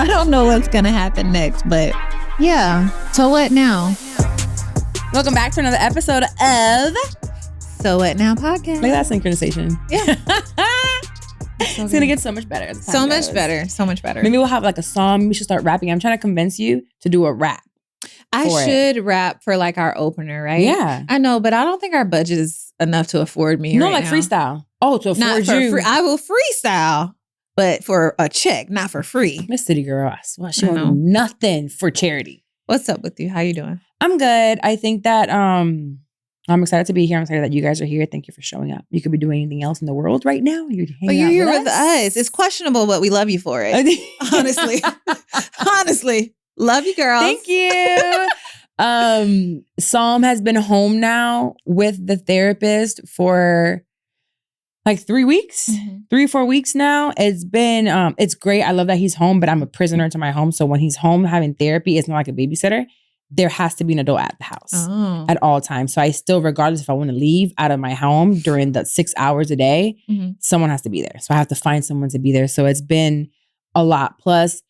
I don't know what's going to happen next, but yeah. So what now? Welcome back to another episode of So What Now podcast. Look at that synchronization. Yeah. It's going to get so much better. So much better. So much better. Maybe we'll have like a song. We should start rapping. I'm trying to convince you to do a rap. I should rap for like our opener, right? Yeah. I know, but I don't think our budget is enough to afford me. No, right like now. freestyle. Oh, to afford Not for you. free. I will freestyle, but for a check, not for free. Miss City Girl. Well, she I won't know. do nothing for charity. What's up with you? How you doing? I'm good. I think that I'm excited to be here. I'm excited that you guys are here. Thank you for showing up. You could be doing anything else in the world right now. You're here with us. It's questionable, but we love you for it. Honestly. Honestly. Love you, girls. Thank you. Psalm has been home now with the therapist for like 3 weeks, 3 or 4 weeks now. It's been, it's great. I love that he's home, but I'm a prisoner to my home. So when he's home having therapy, it's not like a babysitter. There has to be an adult at the house at all times. So I still, regardless if I want to leave out of my home during the 6 hours a day, someone has to be there. So I have to find someone to be there. So it's been a lot. Plus,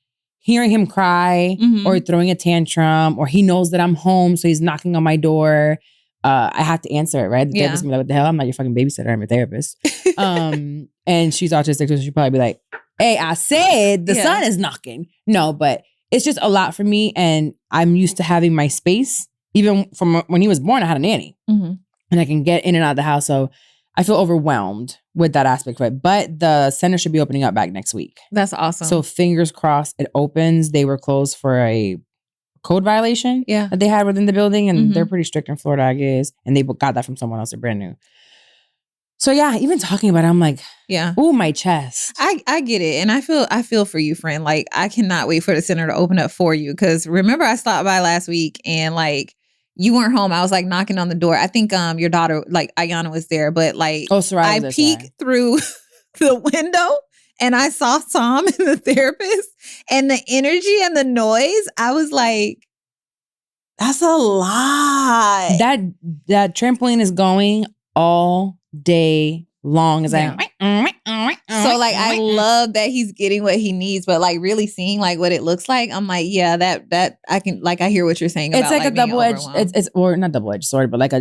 hearing him cry or throwing a tantrum, or he knows that I'm home, so he's knocking on my door. I have to answer it, right? The therapist will be like, what the hell? I'm not your fucking babysitter. I'm your therapist. And she's autistic, so she'll probably be like, hey, I said the son is knocking. No, but it's just a lot for me. And I'm used to having my space. Even from when he was born, I had a nanny. And I can get in and out of the house. So I feel overwhelmed with that aspect of it. But the center should be opening up back next week. That's awesome. So fingers crossed it opens. They were closed for a code violation that they had within the building. And they're pretty strict in Florida, I guess. And they got that from someone else. They're brand new. So yeah, even talking about it, I'm like, ooh, my chest. I get it. And I feel for you, friend. Like, I cannot wait for the center to open up for you. Because remember, I stopped by last week and like, you weren't home. I was like knocking on the door. I think your daughter, like Ayana, was there. But like, I peeked through the window and I saw Tom and the therapist and the energy and the noise. I was like, that's a lot. That trampoline is going all day long. As So like, I love that he's getting what he needs, but like really seeing like what it looks like, I'm like, yeah, that I can, like, I hear what you're saying. It's about, like a double-edged, it's or not double-edged sword, but like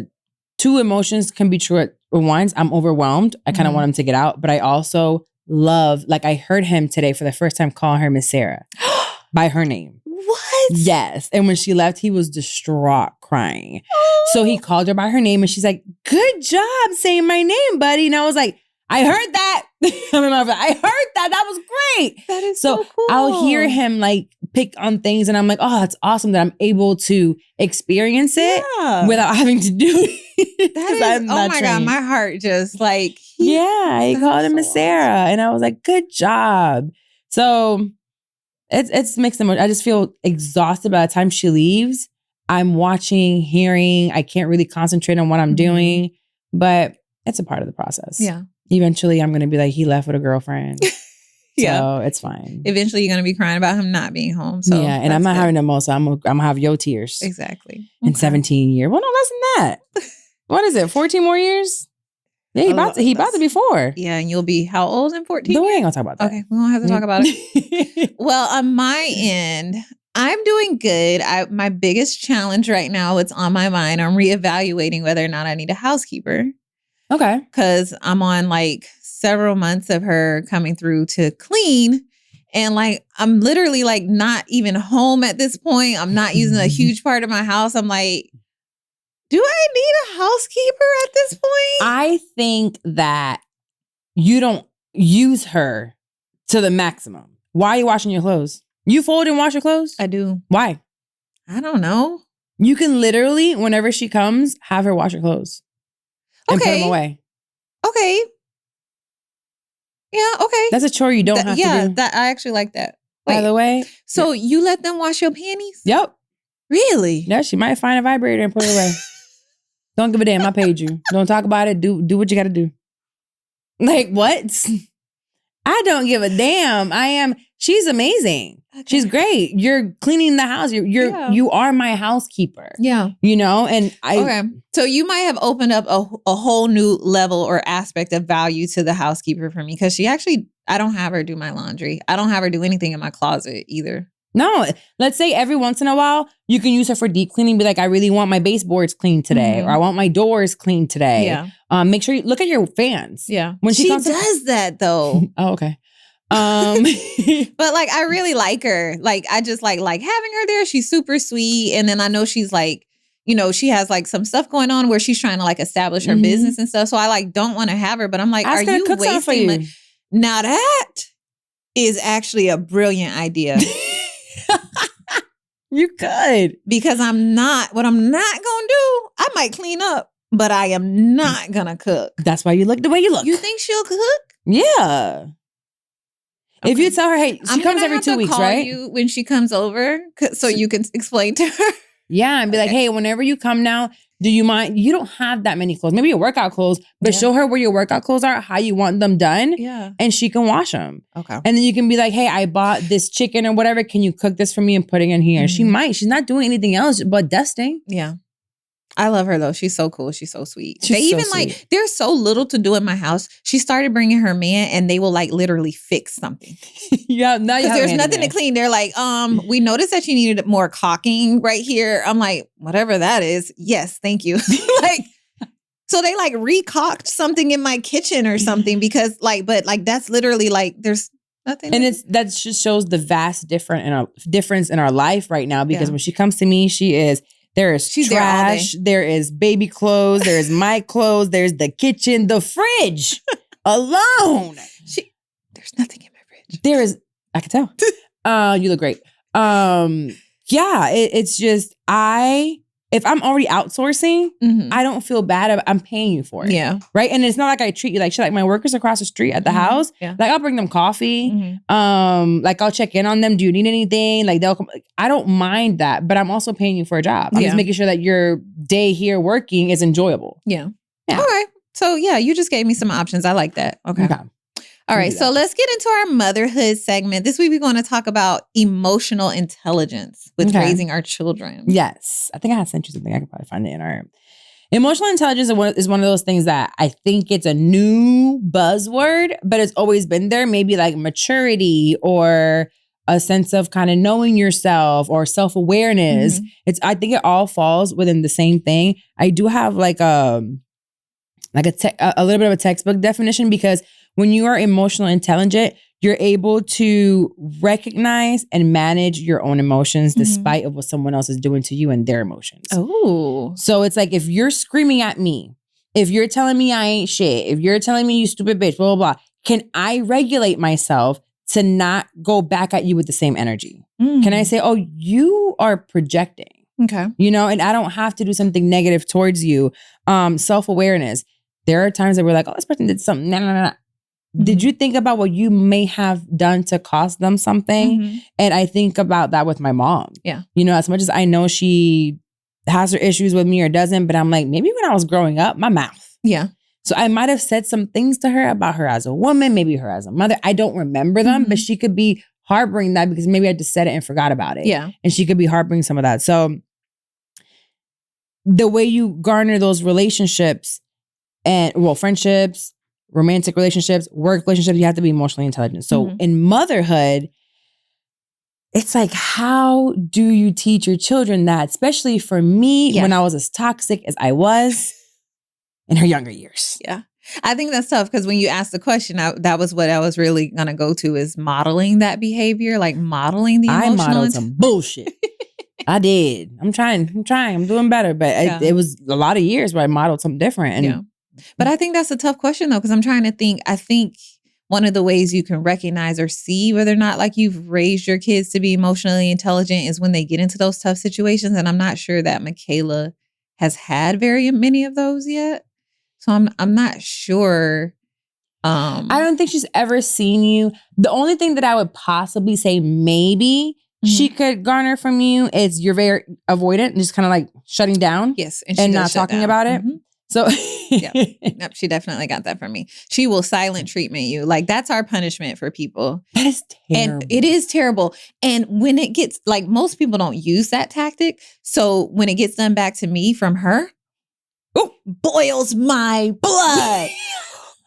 two emotions can be true at once. I'm overwhelmed. I kind of want him to get out, but I also love, like, I heard him today for the first time call her Miss Sarah by her name. What? Yes. And when she left, he was distraught, crying. So he called her by her name and she's like, good job saying my name, buddy. And I was like, I heard that. I heard that. That was great. That is so cool. I'll hear him like pick on things and I'm like, oh, that's awesome that I'm able to experience it without having to do it. That is, oh my God, my heart just like. He called him Miss Sarah. And I was like, good job. So it's mixed emotions. I just feel exhausted by the time she leaves. I'm watching, hearing. I can't really concentrate on what I'm doing, but it's a part of the process. Yeah. Eventually, I'm going to be like, he left with a girlfriend. So it's fine. Eventually, you're going to be crying about him not being home. So yeah, and I'm not having them all, so I'm going to have your tears. Exactly. In 17 years. Well, no, less than that. What is it, 14 more years? Yeah, he about to be 4. Yeah, and you'll be how old in 14? No, we ain't going to talk about that. Okay, we won't have to talk about it. Well, on my end, I'm doing good. My biggest challenge right now, it's on my mind. I'm reevaluating whether or not I need a housekeeper. Okay. Because I'm on like several months of her coming through to clean. And like, I'm literally like not even home at this point. I'm not using a huge part of my house. I'm like, do I need a housekeeper at this point? I think that you don't use her to the maximum. Why are you washing your clothes? You fold and wash your clothes? I do. Why? I don't know. You can literally, whenever she comes, have her wash your clothes. And put them away. Okay. Yeah, okay. That's a chore you don't have to do. Yeah, that I actually like that. Wait, by the way. So you let them wash your panties? Yep. Really? Yeah, she might find a vibrator and put it away. Don't give a damn. I paid you. Don't talk about it. Do what you got to do. Like, what? I don't give a damn. She's amazing. Okay. She's great. You're cleaning the house. You are my housekeeper. Yeah. You know, and okay. So you might have opened up a whole new level or aspect of value to the housekeeper for me, because I don't have her do my laundry. I don't have her do anything in my closet either. No, let's say every once in a while, you can use her for deep cleaning. Be like, I really want my baseboards cleaned today, or I want my doors cleaned today. Yeah. Make sure you look at your fans. Yeah. When she does that though. Oh, okay. But like, I really like her. Like, I just like having her there. She's super sweet. And then I know she's like, you know, she has like some stuff going on where she's trying to like establish her business and stuff. So I like don't want to have her, but I'm like, are you wasting money? Now that is actually a brilliant idea. You could. Because what I'm not going to do, I might clean up, but I am not going to cook. That's why you look the way you look. You think she'll cook? Yeah. Okay. If you tell her, hey, she comes every 2 weeks, right? You when she comes over, so you can explain to her. Yeah, and be like, hey, whenever you come now, do you mind? You don't have that many clothes. Maybe your workout clothes, but show her where your workout clothes are, how you want them done. Yeah. And she can wash them. Okay. And then you can be like, hey, I bought this chicken or whatever. Can you cook this for me and put it in here? She might. She's not doing anything else but dusting. Yeah. I love her though. She's so cool. She's so sweet. Like, there's so little to do in my house. She started bringing her man and they will like literally fix something. Yeah, because there's nothing to clean. They're like, we noticed that you needed more caulking right here. I'm like, whatever that is. Yes, thank you. Like, so they like recaulked something in my kitchen or something because like, but like that's literally like there's nothing. And that just shows the vast difference in our life right now, because when she comes to me, she's trash, there is baby clothes, there is my clothes, there's the kitchen, the fridge alone. There's nothing in my fridge. There is, I can tell. You look great. Yeah, it's just if I'm already outsourcing, I don't feel bad. I'm paying you for it. Yeah. Right. And it's not like I treat you like shit. Like my workers across the street at the house, like I'll bring them coffee. Like I'll check in on them. Do you need anything? Like they'll come. I don't mind that, but I'm also paying you for a job. I'm just making sure that your day here working is enjoyable. Yeah. All right. So yeah, you just gave me some options. I like that. Okay. All right, so let's get into our motherhood segment. This week, we're going to talk about emotional intelligence with raising our children. Yes. I think I had sent you something. I could probably find it in our... Emotional intelligence is one of those things that I think it's a new buzzword, but it's always been there. Maybe like maturity or a sense of kind of knowing yourself or self-awareness. I think it all falls within the same thing. I do have like a little bit of a textbook definition, because when you are emotionally intelligent, you're able to recognize and manage your own emotions despite of what someone else is doing to you and their emotions. Oh. So it's like, if you're screaming at me, if you're telling me I ain't shit, if you're telling me you stupid bitch, blah, blah, blah, can I regulate myself to not go back at you with the same energy? Can I say, oh, you are projecting? Okay. You know, and I don't have to do something negative towards you. Self-awareness. There are times that we're like, oh, this person did something. Nah. Did you think about what you may have done to cost them something? And I think about that with my mom. Yeah. You know, as much as I know she has her issues with me or doesn't, but I'm like, maybe when I was growing up, my mouth. Yeah. So I might have said some things to her about her as a woman, maybe her as a mother. I don't remember them, but she could be harboring that because maybe I just said it and forgot about it. Yeah. And she could be harboring some of that. So the way you garner those relationships and, friendships, romantic relationships, work relationships, you have to be emotionally intelligent. So in motherhood, it's like, how do you teach your children that? Especially for me, when I was as toxic as I was in her younger years. Yeah. I think that's tough because when you asked the question, that was what I was really going to go to, is modeling that behavior, like modeling the emotional. I modeled some bullshit. I did. I'm trying. I'm doing better. But it was a lot of years where I modeled something different. And But I think that's a tough question, though, because I'm trying to think. I think one of the ways you can recognize or see whether or not like you've raised your kids to be emotionally intelligent is when they get into those tough situations. And I'm not sure that Michaela has had very many of those yet. So I'm not sure. I don't think she's ever seen you. The only thing that I would possibly say maybe she could garner from you is you're very avoidant and just kind of like shutting down. Yes. And not talking about it. So Yep, she definitely got that from me. She will silent treatment you. Like that's our punishment for people. that is terrible. And it is terrible. And when it gets like most people don't use that tactic. So when it gets done back to me from her, boils my blood.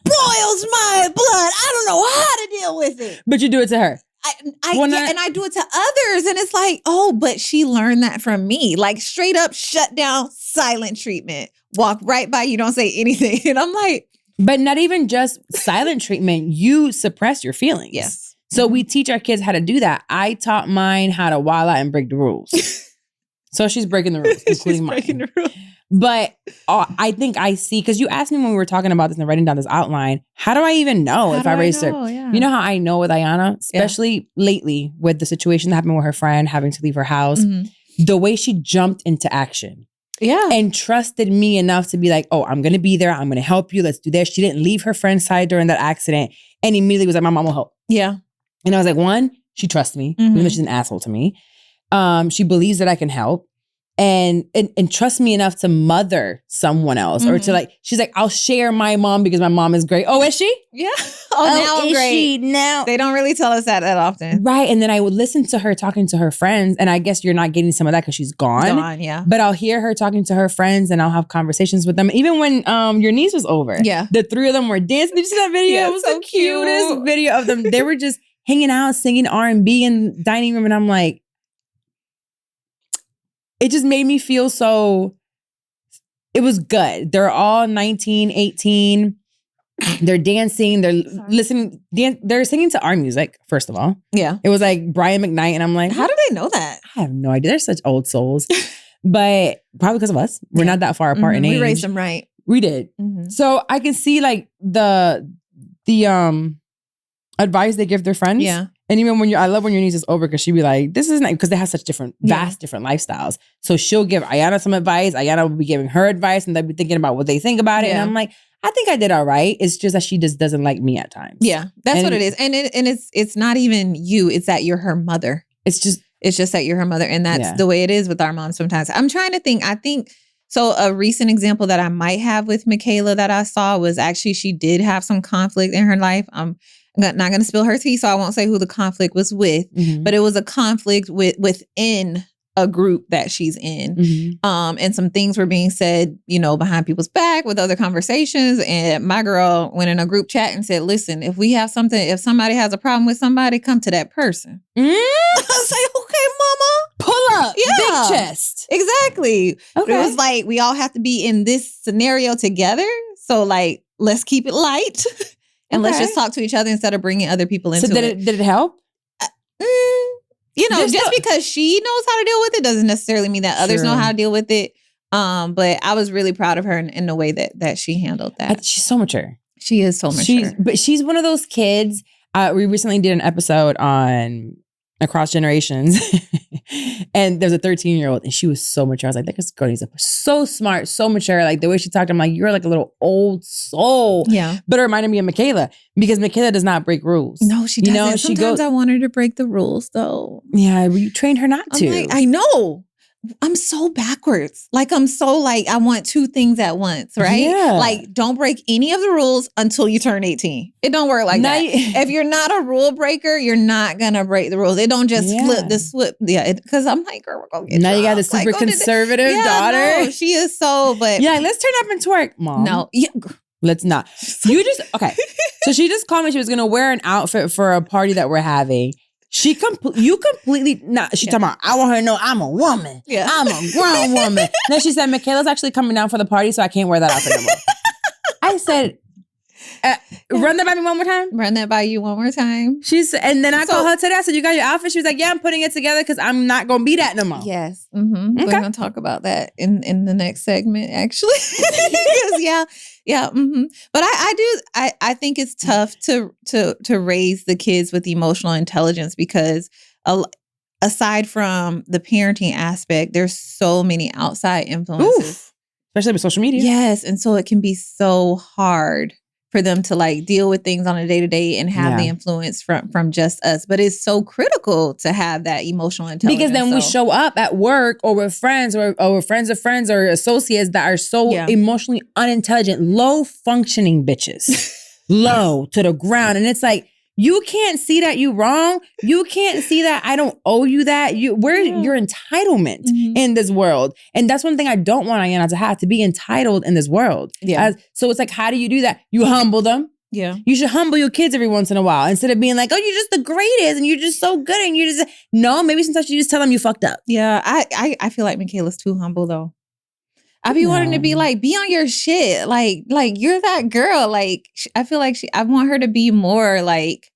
Boils my blood. I don't know how to deal with it. But you do it to her. And I do it to others. And it's like, oh, but she learned that from me. Like straight up shut down, silent treatment. Walk right by you, don't say anything. And I'm like. But not even just silent treatment. You suppress your feelings. Yes. So we teach our kids how to do that. I taught mine how to wild out and break the rules. So she's breaking the rules, including mine. Breaking the rules. But I think I see, because you asked me when we were talking about this and writing down this outline, how do I even know if I raised her? Yeah. You know how I know with Ayana, especially lately with the situation that happened with her friend having to leave her house, the way she jumped into action. Yeah. And trusted me enough to be like, oh, I'm going to be there. I'm going to help you. Let's do this. She didn't leave her friend's side during that accident and immediately was like, my mom will help. Yeah. And I was like, one, she trusts me, even though she's an asshole to me. She believes that I can help. And trust me enough to mother someone else or to like, she's like, I'll share my mom because my mom is great. Oh, is she? Yeah. Oh, now is great. she now? They don't really tell us that often. Right. And then I would listen to her talking to her friends. And I guess you're not getting some of that because she's gone. Yeah. But I'll hear her talking to her friends and I'll have conversations with them. Even when your niece was over. Yeah. The three of them were dancing. Did you see that video? Yeah, it was so the cutest video of them. They were just hanging out, singing R&B in the dining room. And I'm like, it just made me feel so, it was good. They're all 19, 18. They're dancing. They're listening. They're singing to our music, first of all. Yeah. It was like Brian McKnight. And I'm like, how do they know that? I have no idea. They're such old souls. But probably because of us. We're not that far apart in age. We raised them right. We did. So I can see like the advice they give their friends. Yeah. And even when I love when your niece is over because she'd be like, this isn't, because they have such vast different lifestyles. So she'll give Ayana some advice. Ayana will be giving her advice and they'll be thinking about what they think about it. And I'm like, I think I did all right. It's just that she just doesn't like me at times. Yeah, that's what it is. And it's not even you. It's that you're her mother. It's just that you're her mother. And that's the way it is with our moms sometimes. I'm trying to think. I think, so a recent example that I might have with Michaela that I saw was actually she did have some conflict in her life. I'm not going to spill her tea, so I won't say who the conflict was with, but it was a conflict within a group that she's in. And some things were being said, behind people's back with other conversations. And my girl went in a group chat and said, listen, if somebody has a problem with somebody, come to that person. I was like, okay, mama. Pull up. Yeah. Big chest. Exactly. Okay. It was like, we all have to be in this scenario together. So like, let's keep it light. And let's just talk to each other instead of bringing other people into it. Did it help? Just because she knows how to deal with it doesn't necessarily mean that others know how to deal with it. But I was really proud of her in the way that she handled that. She's so mature. She is so mature. But she's one of those kids. We recently did an episode on Across Generations. And there's a 13-year-old and she was so mature. I was like, that girl needs so smart, so mature. Like the way she talked, I'm like, you're like a little old soul. Yeah. But it reminded me of Michaela because Michaela does not break rules. No, she doesn't. Sometimes I want her to break the rules though. Yeah, you trained her not to. Like, I know. I'm so backwards. Like, I want two things at once, right? Yeah. Like, don't break any of the rules until you turn 18. It don't work like that. If you're not a rule breaker, you're not going to break the rules. It don't just flip the swip. Yeah. Because I'm like, girl, we're going to get now drunk. you got a super conservative daughter. No, she is so, but. Yeah, let's turn up and twerk, Mom. No. Yeah. Let's not. Okay. So she just called me. She was going to wear an outfit for a party that we're having. She completely she talking about, I want her to know I'm a woman. Yeah. I'm a grown woman. Then she said, Michaela's actually coming down for the party, so I can't wear that outfit anymore. I said, run that by me one more time. Run that by you one more time. And then I called her today. I said, you got your outfit? She was like, yeah, I'm putting it together because I'm not going to be that no more. Yes. Mm-hmm. Okay. We're going to talk about that in the next segment, actually. Yeah. Mm-hmm. But I think it's tough to raise the kids with emotional intelligence because aside from the parenting aspect, there's so many outside influences. Especially with social media. Yes. And so it can be so hard for them to like deal with things on a day-to-day and have the influence from just us. But it's so critical to have that emotional intelligence. Because then we show up at work or with friends or with friends of friends or associates that are so emotionally unintelligent, low functioning bitches. Low to the ground. And it's like, you can't see that you wrong. You can't see that I don't owe you that. Where's your entitlement in this world? And that's one thing I don't want Ayanna to have, to be entitled in this world. Yeah. So it's like, how do you do that? You humble them. Yeah. You should humble your kids every once in a while instead of being like, oh, you're just the greatest and you're just so good and you just no, maybe sometimes you just tell them you fucked up. Yeah. I feel like Michaela's too humble though. I be wanting to be like, be on your shit. Like you're that girl. Like, I feel like I want her to be more like,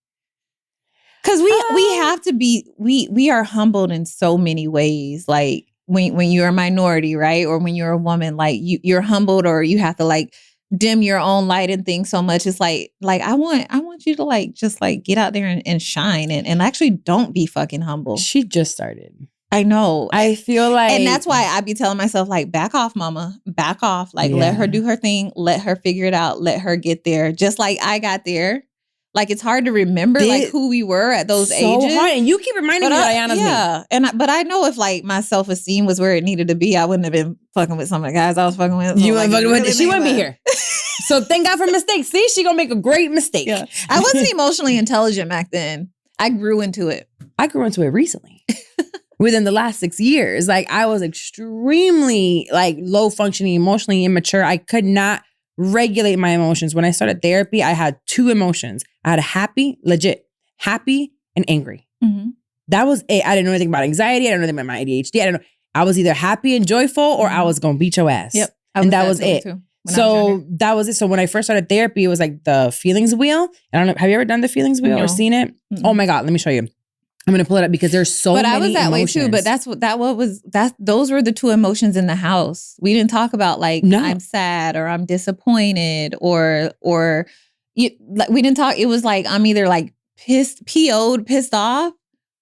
cause we have to be, we are humbled in so many ways. Like when you're a minority, right? Or when you're a woman, like you're humbled or you have to like dim your own light and things so much. It's like I want you to like, just like get out there and shine and actually don't be fucking humble. She just started. I know. I feel like... And that's why I be telling myself, like, back off, mama. Back off. Like, let her do her thing. Let her figure it out. Let her get there. Just like I got there. Like, it's hard to remember, like, who we were at those ages. So hard. And you keep reminding me of Ayana's me. But I know if, like, my self-esteem was where it needed to be, I wouldn't have been fucking with some of the guys I was fucking with. You weren't fucking with it. She wouldn't be here. So thank God for mistakes. See, she gonna make a great mistake. Yeah. I wasn't emotionally intelligent back then. I grew into it. I grew into it recently. Within the last 6 years, like I was extremely like low functioning, emotionally immature. I could not regulate my emotions. When I started therapy, I had 2 emotions. I had a happy, legit happy and angry. Mm-hmm. That was it. I didn't know anything about anxiety. I didn't know anything about my ADHD. I didn't know. I was either happy and joyful or I was gonna beat your ass. Yep. And that was it. So that was it. So when I first started therapy, it was like the feelings wheel. I don't know. Have you ever done the feelings wheel or seen it? Mm-mm. Oh my God, let me show you. I'm going to pull it up because there's so many emotions. But I was that way too. But those were the 2 emotions in the house. We didn't talk about like, I'm sad or I'm disappointed or we didn't talk. It was like, I'm either like pissed off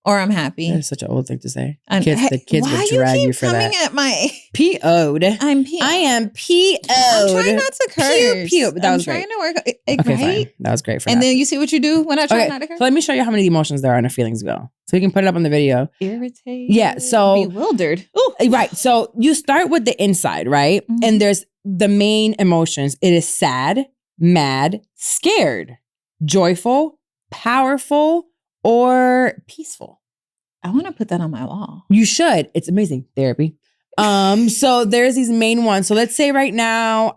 or I'm happy. That's such an old thing to say. The kids would drag you for that. Why you keep coming at my... P.O.'d. I am P.O.'d. I'm trying not to curse. Pew. That was great. I'm trying to work... Okay, right? Fine. That was great for And then you see what you do when I try not to curse? So let me show you how many emotions there are in a feelings wheel. So we can put it up on the video. Irritated. Yeah, so... Bewildered. Ooh. Right. So you start with the inside, right? Mm-hmm. And there's the main emotions. It is sad, mad, scared, joyful, powerful, or peaceful. I want to put that on my wall. You should. It's amazing. Therapy. So there's these main ones. So let's say right now,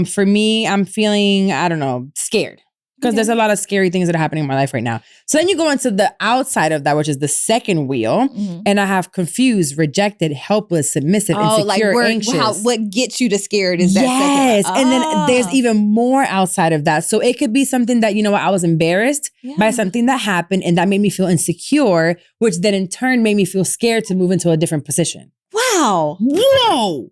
for me, I'm feeling, I don't know, scared. Because there's a lot of scary things that are happening in my life right now. So then you go into the outside of that, which is the second wheel. Mm-hmm. And I have confused, rejected, helpless, submissive, insecure, anxious. What gets you to scared is that second. Yes. And then there's even more outside of that. So it could be something that, you know what, I was embarrassed by something that happened and that made me feel insecure, which then in turn made me feel scared to move into a different position. Wow. Whoa.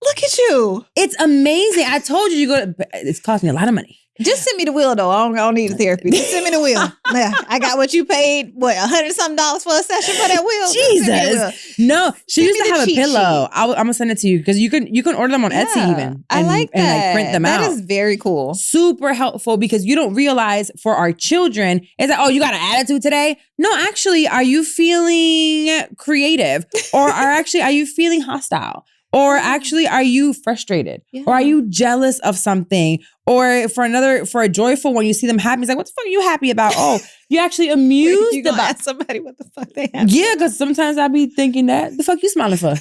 Look at you. It's amazing. I told you it's cost me a lot of money. Just send me the wheel though. I don't need a therapy. Just send me the wheel. Yeah, I got what you paid. What, $100-something for a session for that wheel? Jesus. No, she used to have a pillow. I'm gonna send it to you because you can order them on Etsy even. I like that. And like print them out. That is very cool. Super helpful because you don't realize for our children, it's like, oh, you got an attitude today? No, actually, are you feeling creative? Or are you feeling hostile? Or actually, are you frustrated? Yeah. Or are you jealous of something? Or for a joyful one, you see them happy. It's like, what the fuck are you happy about? Oh, you actually amused you gonna ask somebody what the fuck they have. Yeah, because sometimes I be thinking that, the fuck you smiling for?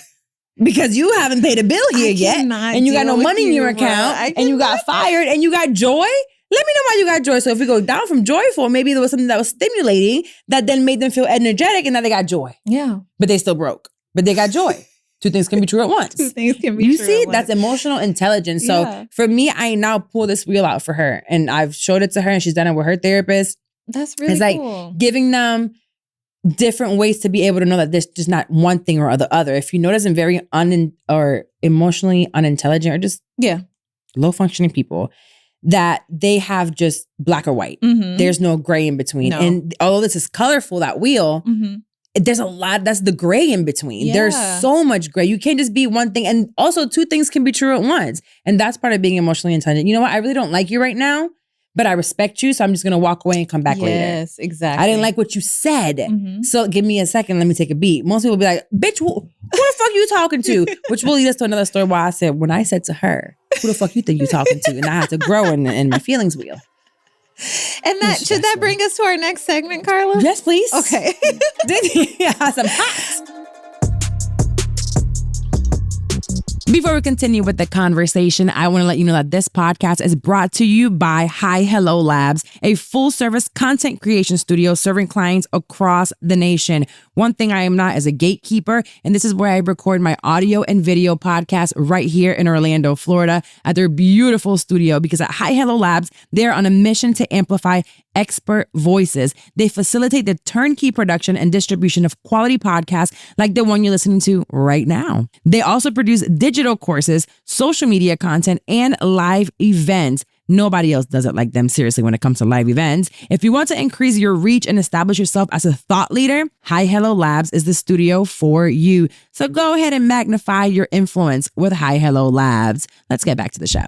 Because you haven't paid a bill here yet. And you got no money in your account. And you got fired and you got joy. Let me know why you got joy. So if we go down from joyful, maybe there was something that was stimulating that then made them feel energetic and now they got joy. Yeah. But they still broke. But they got joy. 2 things can be true at once. 2 things can be true at once. You see, that's emotional intelligence. So for me, I now pull this wheel out for her. And I've showed it to her and she's done it with her therapist. That's really cool. Like giving them different ways to be able to know that there's just not one thing or the other. If you notice I'm very or emotionally unintelligent or just low functioning people, that they have just black or white. Mm-hmm. There's no gray in between. No. And although this is colorful, that wheel, there's a lot, that's the gray in between. Yeah. There's so much gray. You can't just be one thing. And also 2 things can be true at once. And that's part of being emotionally intelligent. You know what? I really don't like you right now, but I respect you, so I'm just gonna walk away and come back later. Yes, exactly. I didn't like what you said, Mhm. so give me a second, let me take a beat. Most people be like, bitch, who the fuck you talking to? Which will lead us to another story where I said, when I said to her, who the fuck you think you talking to? And I had to grow in my feelings wheel. And that should that bring us to our next segment, Carla? Yes, please. Okay. Yeah, some hot. Before we continue with the conversation, I want to let you know that this podcast is brought to you by Hi Hello Labs, a full-service content creation studio serving clients across the nation. One thing I am not is a gatekeeper, and this is where I record my audio and video podcast right here in Orlando, Florida, at their beautiful studio, because at Hi Hello Labs, they're on a mission to amplify expert voices. They facilitate the turnkey production and distribution of quality podcasts like the one you're listening to right now. They also produce digital courses, social media content, and live events. Nobody else does it like them, seriously, when it comes to live events. If you want to increase your reach and establish yourself as a thought leader, Hi Hello Labs is the studio for you. So go ahead and magnify your influence with Hi Hello Labs. Let's get back to the show.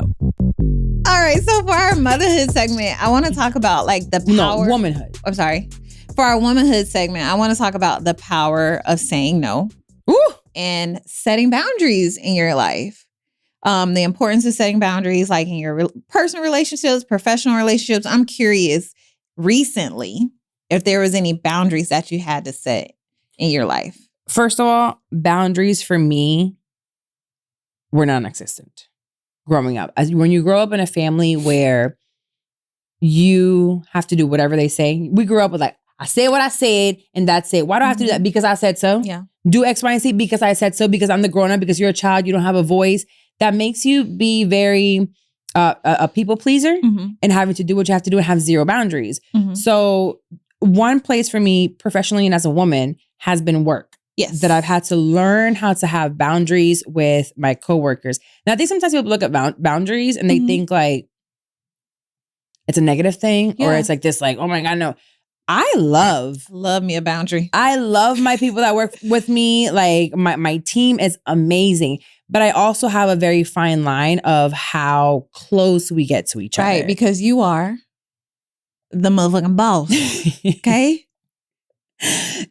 All right, so for our motherhood segment, I want to talk about like the power. No, womanhood. I'm sorry. For our womanhood segment, I want to talk about the power of saying no. Ooh. And setting boundaries in your life. The importance of setting boundaries, like in your personal relationships, professional relationships. I'm curious recently if there was any boundaries that you had to set in your life. First of all, boundaries for me were non-existent growing up. When you grow up in a family where you have to do whatever they say, we grew up with like, I said what I said and that's it. Why do I have to do that? Because I said so. Yeah. Do X, Y, and Z because I said so, because I'm the grown up, because you're a child, you don't have a voice. That makes you be very a people pleaser and having to do what you have to do and have zero boundaries. So one place for me professionally and as a woman has been work. Yes. That I've had to learn how to have boundaries with my coworkers. Now, I think sometimes people look at boundaries and they think like it's a negative thing or it's like this, like, oh my God, no. I love me a boundary. I love my people that work with me. Like my team is amazing. But I also have a very fine line of how close we get to each other. Right, because you are the motherfucking boss. Okay?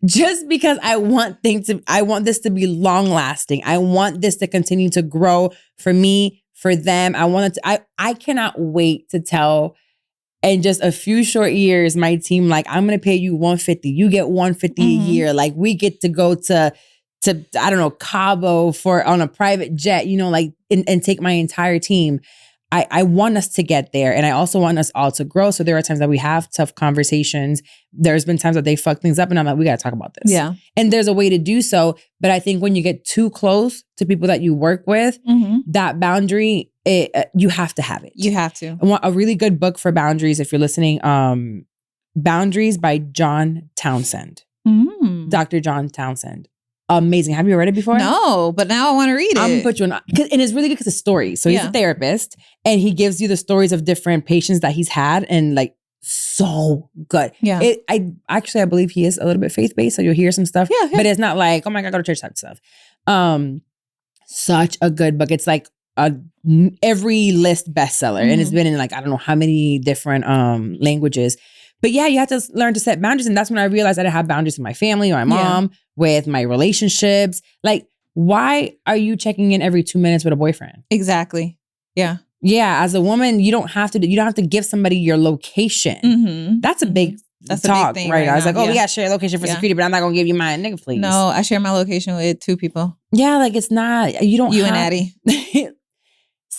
Just because I want this to be long lasting. I want this to continue to grow for me, for them. I cannot wait to tell in just a few short years, my team, like, I'm going to pay you $150. You get $150 a year. Like, we get to go to I don't know, Cabo on a private jet, you know, like, and take my entire team. I want us to get there. And I also want us all to grow. So there are times that we have tough conversations. There's been times that they fuck things up and I'm like, we got to talk about this. Yeah. And there's a way to do so. But I think when you get too close to people that you work with, that boundary, you have to have it. You have to. I want a really good book for boundaries if you're listening. Boundaries by John Townsend. Dr. John Townsend. Amazing. Have you read it before? No, but now I want to read it. I'm gonna put you on, and it's really good because it's stories. So he's a therapist, and he gives you the stories of different patients that he's had, and like so good. Yeah. I believe he is a little bit faith based, so you'll hear some stuff. Yeah. But it's not like, oh my God, go to church type stuff. Such a good book. It's like every list bestseller, and it's been in like I don't know how many different languages. But yeah, you have to learn to set boundaries. And that's when I realized I didn't have boundaries with my family, my mom, with my relationships. Like, why are you checking in every 2 minutes with a boyfriend? Exactly. Yeah. Yeah. As a woman, you don't have to give somebody your location. That's a big talk, a big thing right? I was now. like, oh, we got to share location for security, but I'm not going to give you mine. Nigga, please. No, I share my location with 2 people. Yeah. Like, it's not, you don't You have, and Addie.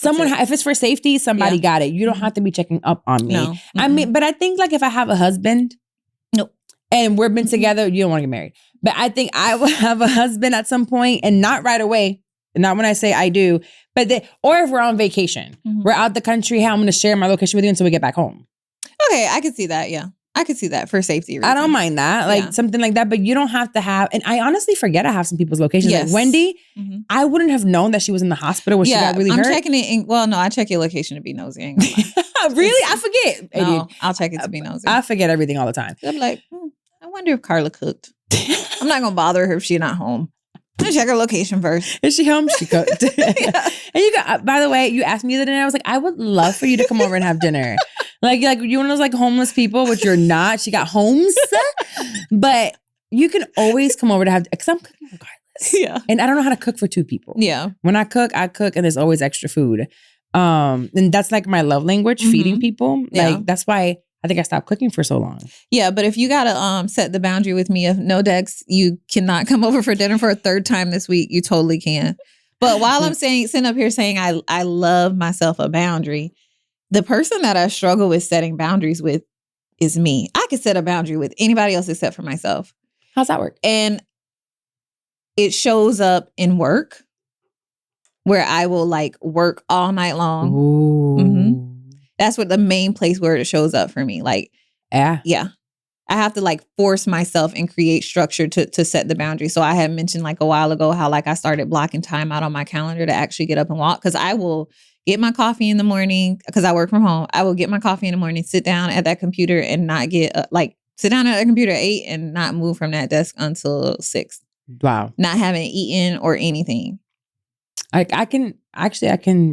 If it's for safety, somebody got it. You don't have to be checking up on me. No. I mean, but I think like if I have a husband, and we've been together, you don't want to get married. But I think I will have a husband at some point, and not right away. Not when I say I do, but or if we're on vacation, we're out the country. Hey, I'm going to share my location with you until we get back home. Okay, I could see that. Yeah. I could see that for safety reasons. I don't mind that, like something like that, but you don't have to have, and I honestly forget I have some people's locations. Yes. Like Wendy, I wouldn't have known that she was in the hospital when she got really hurt. I'm checking it. No, I check your location to be nosy. I ain't gonna lie. Really? I forget. No, I'll check it to be nosy. I forget everything all the time. I'm like, I wonder if Carla cooked. I'm not going to bother her if she's not home. I'm going to check her location first. Is she home? She cooked. And you got, by the way, you asked me the other day, I was like, I would love for you to come over and have dinner. Like you one of those like homeless people, which you're not. She got homes, but you can always come over to have, because I'm cooking regardless. Yeah. And I don't know how to cook for 2 people. Yeah. When I cook, and there's always extra food. And that's like my love language, feeding people. Like that's why I think I stopped cooking for so long. Yeah, but if you gotta set the boundary with me of no, Dex, you cannot come over for dinner for a 3rd time this week. You totally can. But while I'm sitting up here saying I love myself a boundary, the person that I struggle with setting boundaries with is me. I could set a boundary with anybody else except for myself. How's that work? And it shows up in work, where I will like work all night long. Ooh. That's what the main place where it shows up for me. Like, yeah. I have to like force myself and create structure to set the boundary. So I had mentioned like a while ago how like I started blocking time out on my calendar to actually get up and walk. Cause I will get my coffee in the morning because I work from home. I will get my coffee in the morning, sit down at that computer and not get sit down at that computer at 8 and not move from that desk until 6. Wow. Not having eaten or anything. I can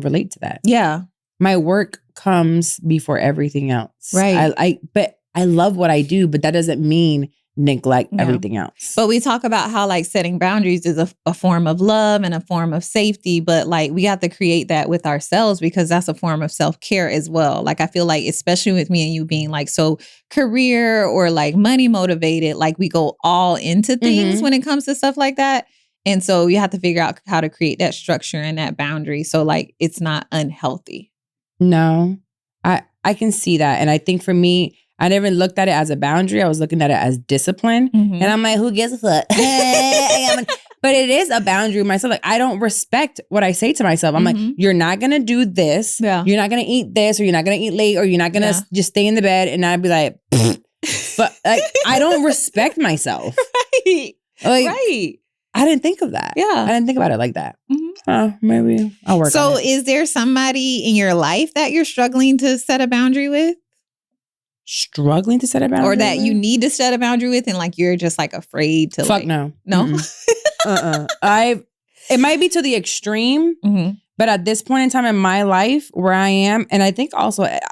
relate to that. Yeah. My work comes before everything else. Right. But I love what I do, but that doesn't mean neglect everything else. But we talk about how like setting boundaries is a form of love and a form of safety, but like we have to create that with ourselves because that's a form of self-care as well. Like I feel like, especially with me and you being like so career or like money motivated, like we go all into things when it comes to stuff like that. And so you have to figure out how to create that structure and that boundary. So like it's not unhealthy. No, I can see that. And I think for me, I never looked at it as a boundary. I was looking at it as discipline. And I'm like, who gives a fuck? But it is a boundary myself. Like, I don't respect what I say to myself. I'm like, you're not going to do this. Yeah. You're not going to eat this, or you're not going to eat late, or you're not going to just stay in the bed. And I'd be like, but like, I don't respect myself. Right. Like, right. I didn't think of that. Yeah. I didn't think about it like that. Maybe I'll work on it. So is there somebody in your life that you're struggling to set a boundary with? Struggling to set a boundary? Or that you need to set a boundary with and like you're just like afraid to Fuck no. No? It might be to the extreme, but at this point in time in my life where I am, and I think also it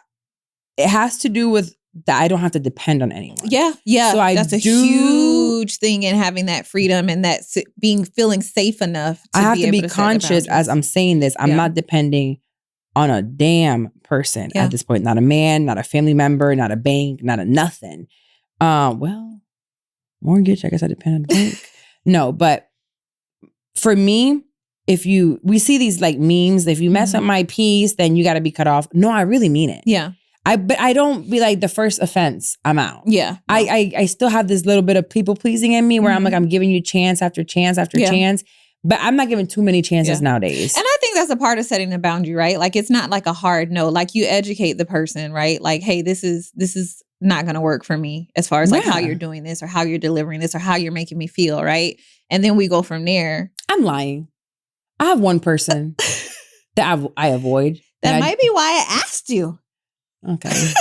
has to do with that I don't have to depend on anyone. Yeah. So that's a huge thing in having that freedom and that feeling safe enough. I have to be conscious as I'm saying this. I'm not depending on a damn person at this point. Not a man, not a family member, not a bank, not a nothing. Well, mortgage, I guess I depend on the bank. No, but for me, we see these like memes, if you mess up my peace, then you got to be cut off. No, I really mean it. Yeah. But I don't be like the first offense, I'm out. Yeah. No. I still have this little bit of people pleasing in me where I'm like, I'm giving you chance after chance after chance. But I'm not giving too many chances nowadays. And I think that's a part of setting the boundary, right? Like it's not like a hard no. Like you educate the person, right? Like, hey, this is not going to work for me as far as like how you're doing this or how you're delivering this or how you're making me feel, right? And then we go from there. I'm lying. I have one person that I avoid. That might be why I asked you. Okay.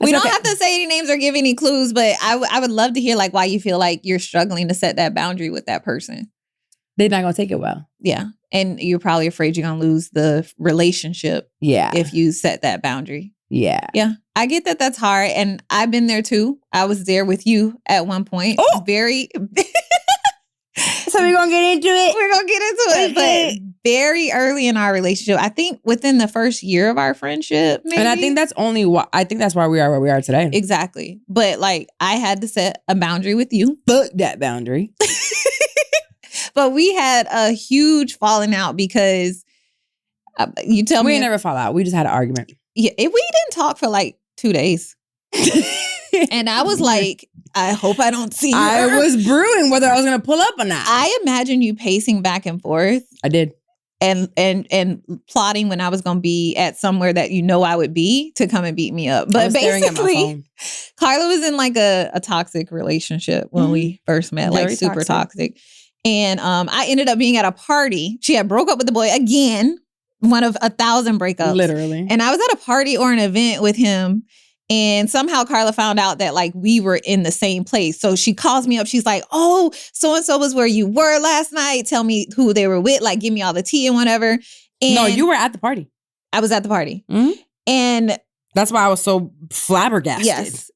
We don't have to say any names or give any clues, but I would love to hear like why you feel like you're struggling to set that boundary with that person. They're not going to take it well. Yeah. And you're probably afraid you're going to lose the relationship. Yeah. If you set that boundary. Yeah. Yeah. I get that that's hard. And I've been there too. I was there with you at one point. Oh, very. So we're going to get into it. We're going to get into it. But very early in our relationship, I think within the first year of our friendship, maybe. And I think that's why we are where we are today. Exactly. But like I had to set a boundary with you. Fuck that boundary. But we had a huge falling out because you tell me. We ain't never fall out. We just had an argument. Yeah. We didn't talk for like 2 days. And I was like, I hope I don't see her. I was brewing whether I was going to pull up or not. I imagine you pacing back and forth. I did. And plotting when I was going to be at somewhere that I would be to come and beat me up. But basically, Carla was in like a toxic relationship when we first met, very like super toxic. And I ended up being at a party. She had broke up with the boy again, one of 1,000 breakups. Literally. And I was at a party or an event with him. And somehow Carla found out that like we were in the same place. So she calls me up. She's like, oh, so-and-so was where you were last night. Tell me who they were with. Like, give me all the tea and whatever. And no, you were at the party. I was at the party. And That's why I was so flabbergasted. Yes.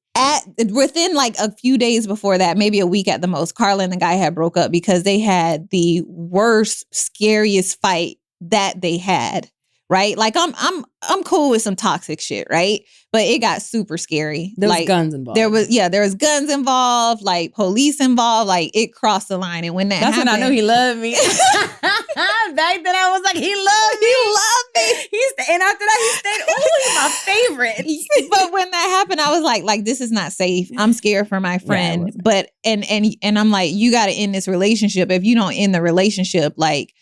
Within like a few days before that, maybe a week at the most, Carla and the guy had broke up because they had the worst, scariest fight that they had. Right? Like I'm cool with some toxic shit, right? But it got super scary. There was like, guns involved. There was guns involved, like police involved, like it crossed the line. And when that That's happened, when I knew he loved me. Back then I was like, he loved me. He loved me. And after that he stayed, he's my favorite. But when that happened, I was like, this is not safe. I'm scared for my friend. Yeah, but and I'm like, you gotta end this relationship. If you don't end the relationship, like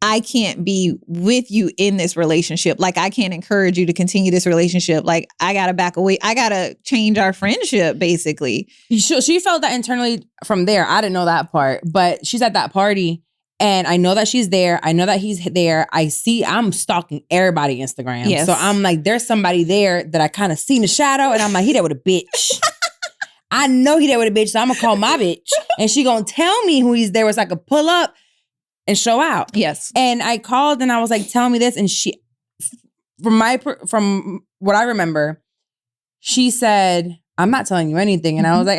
I can't be with you in this relationship. Like, I can't encourage you to continue this relationship. Like, I got to back away. I got to change our friendship, basically. She felt that internally from there. I didn't know that part. But she's at that party, and I know that she's there. I know that he's there. I'm stalking everybody Instagram. Yes. So I'm like, there's somebody there that I kind of see in the shadow, and I'm like, he there with a bitch. I know he there with a bitch, so I'm going to call my bitch. And she going to tell me who he's there with so I could pull up and show out. Yes. And I called and I was like, tell me this. And she, from what I remember, she said, I'm not telling you anything. And I was like,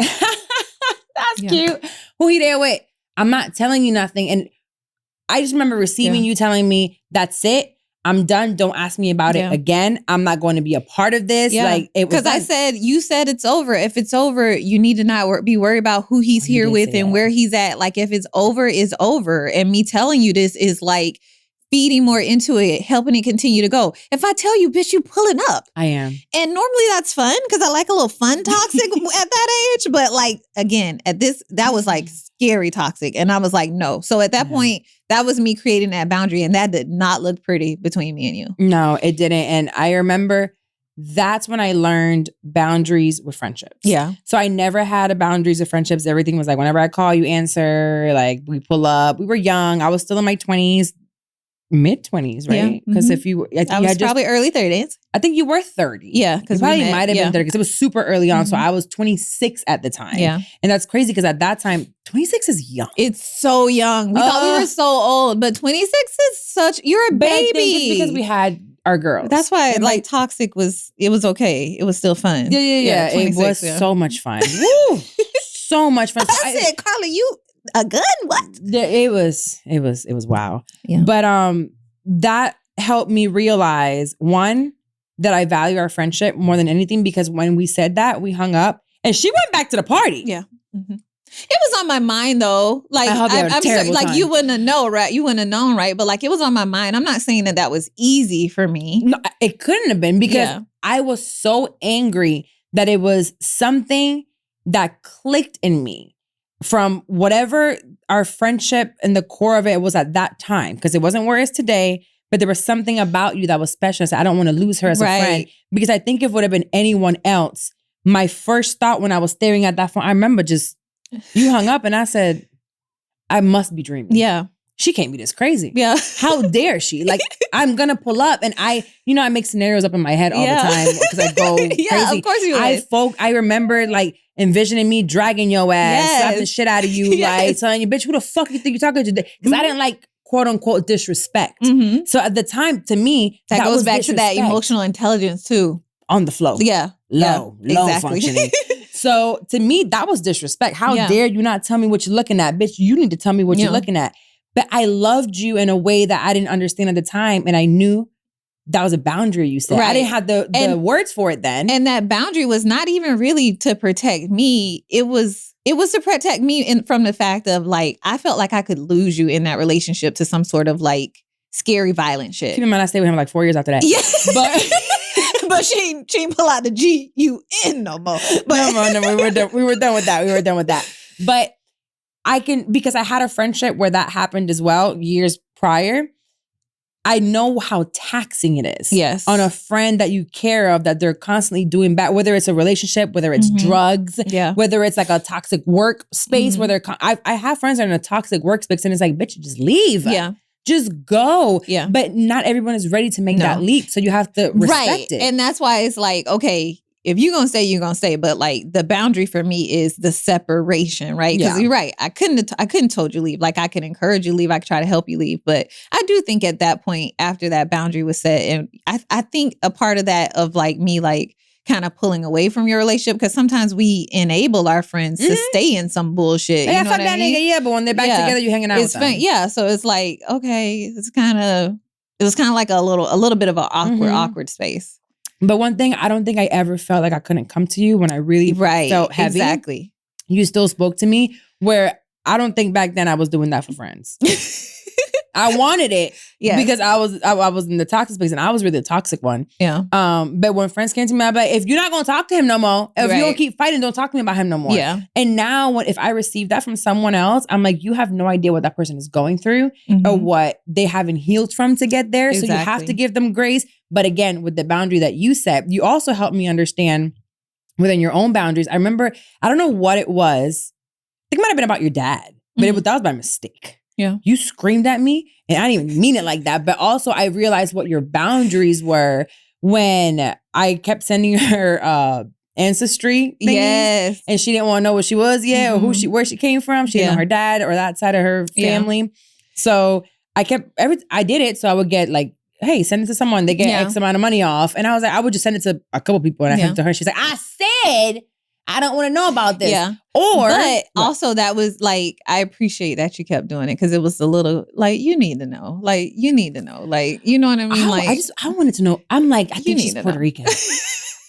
that's cute. Who he there with? I'm not telling you nothing. And I just remember receiving you telling me, that's it. I'm done. Don't ask me about it again. I'm not going to be a part of this. Yeah. Like, it was. Because you said it's over. If it's over, you need to not be worried about who he's here with and where he's at. Like, if it's over, it's over. And me telling you this is like feeding more into it, helping it continue to go. If I tell you, bitch, you pulling up. I am. And normally that's fun because I like a little fun toxic at that age. But like, again, that was like scary toxic. And I was like, no. So at that point, that was me creating that boundary. And that did not look pretty between me and you. No, it didn't. And I remember that's when I learned boundaries with friendships. Yeah. So I never had a boundaries with friendships. Everything was like, whenever I call, you answer. Like, we pull up. We were young. I was still in my 20s. Mid-20s, right? Because if you... I was probably early 30s. I think you were 30. Yeah. Because probably might have been 30 because it was super early on. So I was 26 at the time. Yeah. And that's crazy because at that time, 26 is young. It's so young. We thought we were so old, but 26 is such... You're a baby. I think it's because we had our girrs. That's why like toxic was... It was okay. It was still fun. Yeah. It was so much fun. Woo! So much fun. I said, Carla, you... A gun? What? It was wow. Yeah. But that helped me realize, one, that I value our friendship more than anything, because when we said that, we hung up and she went back to the party. Yeah. Mm-hmm. It was on my mind though. Like, I'm sorry, like you wouldn't have known, right? You wouldn't have known, right? But like, it was on my mind. I'm not saying that was easy for me. No, it couldn't have been because I was so angry that it was something that clicked in me from whatever our friendship and the core of it was at that time, because it wasn't where it is today, but there was something about you that was special. So I don't want to lose her as a friend, because I think if it would have been anyone else, my first thought when I was staring at that phone, I remember you hung up and I said, I must be dreaming. Yeah. She can't be this crazy. Yeah. How dare she? Like, I'm going to pull up and I make scenarios up in my head all the time because I go crazy. Yeah, of course you would. I remember like envisioning me dragging your ass, slapping the shit out of you, like telling you, bitch, who the fuck you think you're talking to? Because I didn't like quote unquote disrespect. Mm-hmm. So at the time, to me, that goes back to that emotional intelligence too. On the flow. Yeah. Low functioning. So to me, that was disrespect. How dare you not tell me what you're looking at? Bitch, you need to tell me what you're looking at. But I loved you in a way that I didn't understand at the time. And I knew that was a boundary you said. Right. I didn't have the words for it then. And that boundary was not even really to protect me. It was to protect me from the fact of like, I felt like I could lose you in that relationship to some sort of like scary, violent shit. Keep in mind, I stayed with him like 4 years after that. Yeah. But she ain't pull out the G-U-N no more. But no, we were done with that. But because I had a friendship where that happened as well years prior. I know how taxing it is. Yes. On a friend that you care of, that they're constantly doing bad, whether it's a relationship, whether it's drugs, whether it's like a toxic work space, where I have friends that are in a toxic workspace and it's like, bitch, just leave. Yeah. Just go. Yeah. But not everyone is ready to make that leap. So you have to respect it. And that's why it's like, okay, if you're going to stay, you're going to stay. But like the boundary for me is the separation, right? Because you're right. I couldn't told you leave. Like I could encourage you leave. I could try to help you leave. But I do think at that point, after that boundary was set, and I think a part of that of like me, like kind of pulling away from your relationship, because sometimes we enable our friends to stay in some bullshit. Yeah, you know fuck what I that mean? nigga. Yeah, but when they're back together, you hanging out with them. Yeah, so it's like, okay, it was kind of like a little bit of an awkward space. But one thing, I don't think I ever felt like I couldn't come to you when I really felt heavy. Exactly. You still spoke to me, where I don't think back then I was doing that for friends. I wanted it because I was in the toxic space, and I was really the toxic one. Yeah. But when friends came to me, I'd be like, if you're not gonna talk to him no more, if you don't keep fighting, don't talk to me about him no more. Yeah. And now if I receive that from someone else, I'm like, you have no idea what that person is going through or what they haven't healed from to get there. Exactly. So you have to give them grace. But again, with the boundary that you set, you also helped me understand within your own boundaries. I remember, I don't know what it was. I think it might have been about your dad, but that was by mistake. Yeah. You screamed at me, and I didn't even mean it like that. But also I realized what your boundaries were when I kept sending her ancestry thingies. Yes. And she didn't want to know what she was yet or where she came from. She didn't know her dad or that side of her family. Yeah. So I did it so I would get like, hey, send it to someone. They get X amount of money off. And I was like, I would just send it to a couple people, and I sent it to her. She's like, I said I don't want to know about this. Yeah. But also that was like, I appreciate that you kept doing it, because it was a little like, you need to know. Like, you need to know. Like, you know what I mean? I wanted to know. I'm like, I think she's Puerto Rican.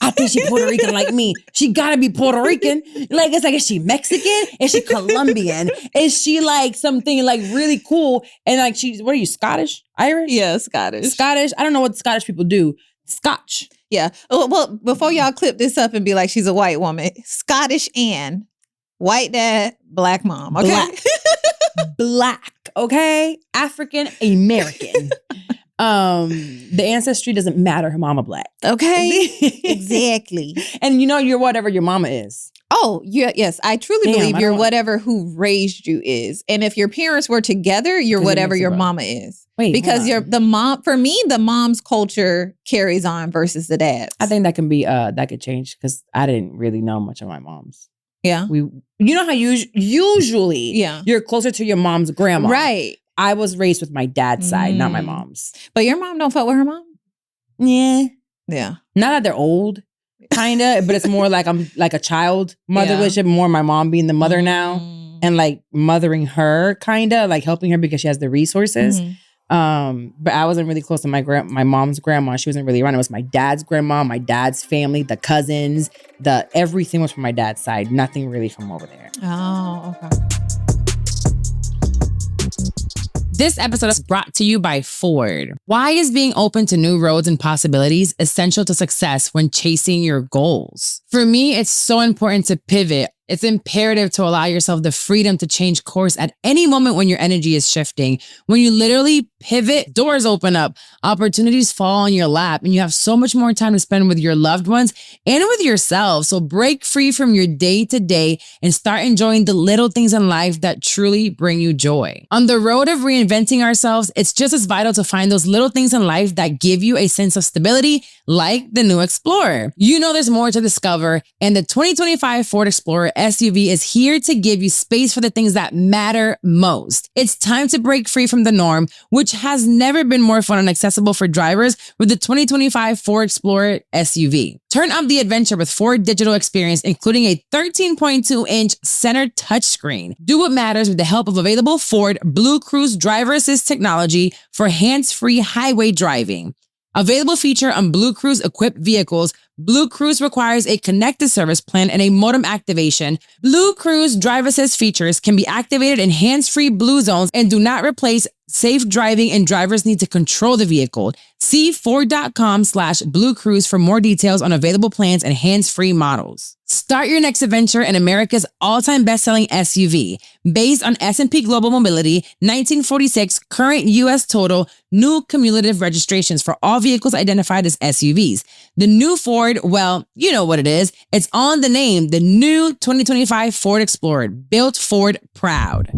I think she's Puerto Rican like me. She gotta be Puerto Rican. Like, it's like, is she Mexican? Is she Colombian? Is she like something like really cool? And like, what are you, Scottish? Irish? Yeah, Scottish. Scottish? I don't know what Scottish people do. Scotch. Yeah. Well, before y'all clip this up and be like, she's a white woman, Scottish Ann, white dad, black mom. Okay. Black. Okay. African American. The ancestry doesn't matter. Her mama black. Okay. Exactly. And you're whatever your mama is. Oh, yes. I truly believe you're whatever who raised you is. And if your parents were together, you're whatever your mama is. Wait, because the mom, for me, the mom's culture carries on versus the dad's. I think that can be, that could change, because I didn't really know much of my mom's. Yeah. You know how usually you're closer to your mom's grandma. Right. I was raised with my dad's side, not my mom's. But your mom don't fuck with her mom? Yeah. Yeah. Not that they're old, kind of, but it's more like I'm like a child mother relationship, more my mom being the mother now and like mothering her, kind of like helping her because she has the resources. But I wasn't really close to my mom's grandma. She wasn't really around. It was my dad's grandma, my dad's family, the cousins, everything was from my dad's side. Nothing really from over there. Oh, okay. This episode is brought to you by Ford. Why is being open to new roads and possibilities essential to success when chasing your goals? For me, it's so important to pivot. It's imperative to allow yourself the freedom to change course at any moment when your energy is shifting. When you literally pivot, doors open up, opportunities fall on your lap, and you have so much more time to spend with your loved ones and with yourself. So break free from your day-to-day and start enjoying the little things in life that truly bring you joy. On the road of reinventing ourselves, it's just as vital to find those little things in life that give you a sense of stability, like the new Explorer. There's more to discover, and the 2025 Ford Explorer SUV is here to give you space for the things that matter most. It's time to break free from the norm, which has never been more fun and accessible for drivers with the 2025 Ford Explorer SUV. Turn up the adventure with Ford Digital Experience, including a 13.2-inch center touchscreen. Do what matters with the help of available Ford Blue Cruise driver assist technology for hands-free highway driving. Available feature on Blue Cruise equipped vehicles, Blue Cruise requires a connected service plan and a modem activation. Blue Cruise drive assist features can be activated in hands-free Blue zones and do not replace safe driving, and drivers need to control the vehicle. See Ford.com/Blue Cruise for more details on available plans and hands-free models. Start your next adventure in America's all-time best-selling SUV. Based on S&P Global Mobility, 1946 current U.S. total, new cumulative registrations for all vehicles identified as SUVs. The new Ford, well, you know what it is. It's on the name, the new 2025 Ford Explorer, built Ford proud.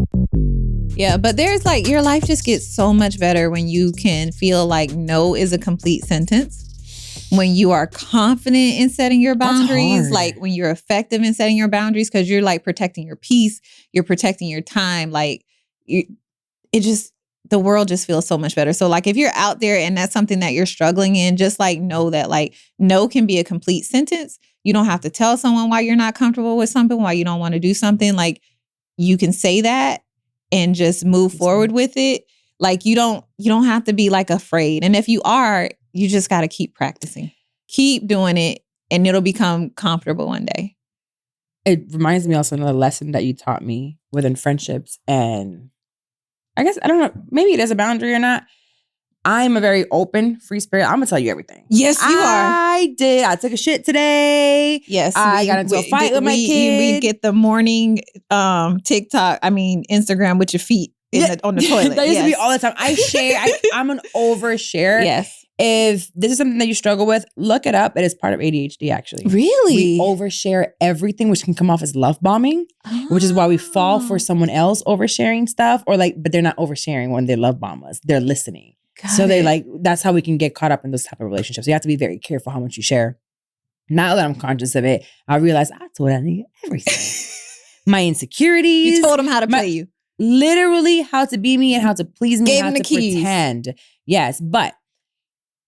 Yeah, but there's like, your life just gets so much better when you can feel like no is a complete sentence. When you are confident in setting your boundaries, like when you're effective in setting your boundaries, because you're like protecting your peace, you're protecting your time. Like it just, the world just feels so much better. So like if you're out there and that's something that you're struggling in, just like know that like no can be a complete sentence. You don't have to tell someone why you're not comfortable with something, why you don't want to do something. Like you can say that and just move forward with it. Like you don't have to be like afraid. And if you are, you just got to keep practicing. Keep doing it and it'll become comfortable one day. It reminds me also of another lesson that you taught me within friendships. And I guess, I don't know, maybe it is a boundary or not. I'm a very open, free spirit. I'm going to tell you everything. Yes, you are. I did. I took a shit today. Yes. I got into a fight with my kid. We get the morning Instagram with your feet on the toilet. That used to be all the time. I'm an overshare. Yes. If this is something that you struggle with, look it up. It is part of ADHD, actually. Really? We overshare everything, which can come off as love bombing, which is why we fall for someone else oversharing stuff, but they're not oversharing when they love bomb us. They're listening. That's how we can get caught up in those type of relationships. You have to be very careful how much you share. Now that I'm conscious of it, I realize I told that nigga everything. My insecurities. You told him how to play you. Literally how to be me and how to please me. Gave and him how the to keys. pretend. Yes, but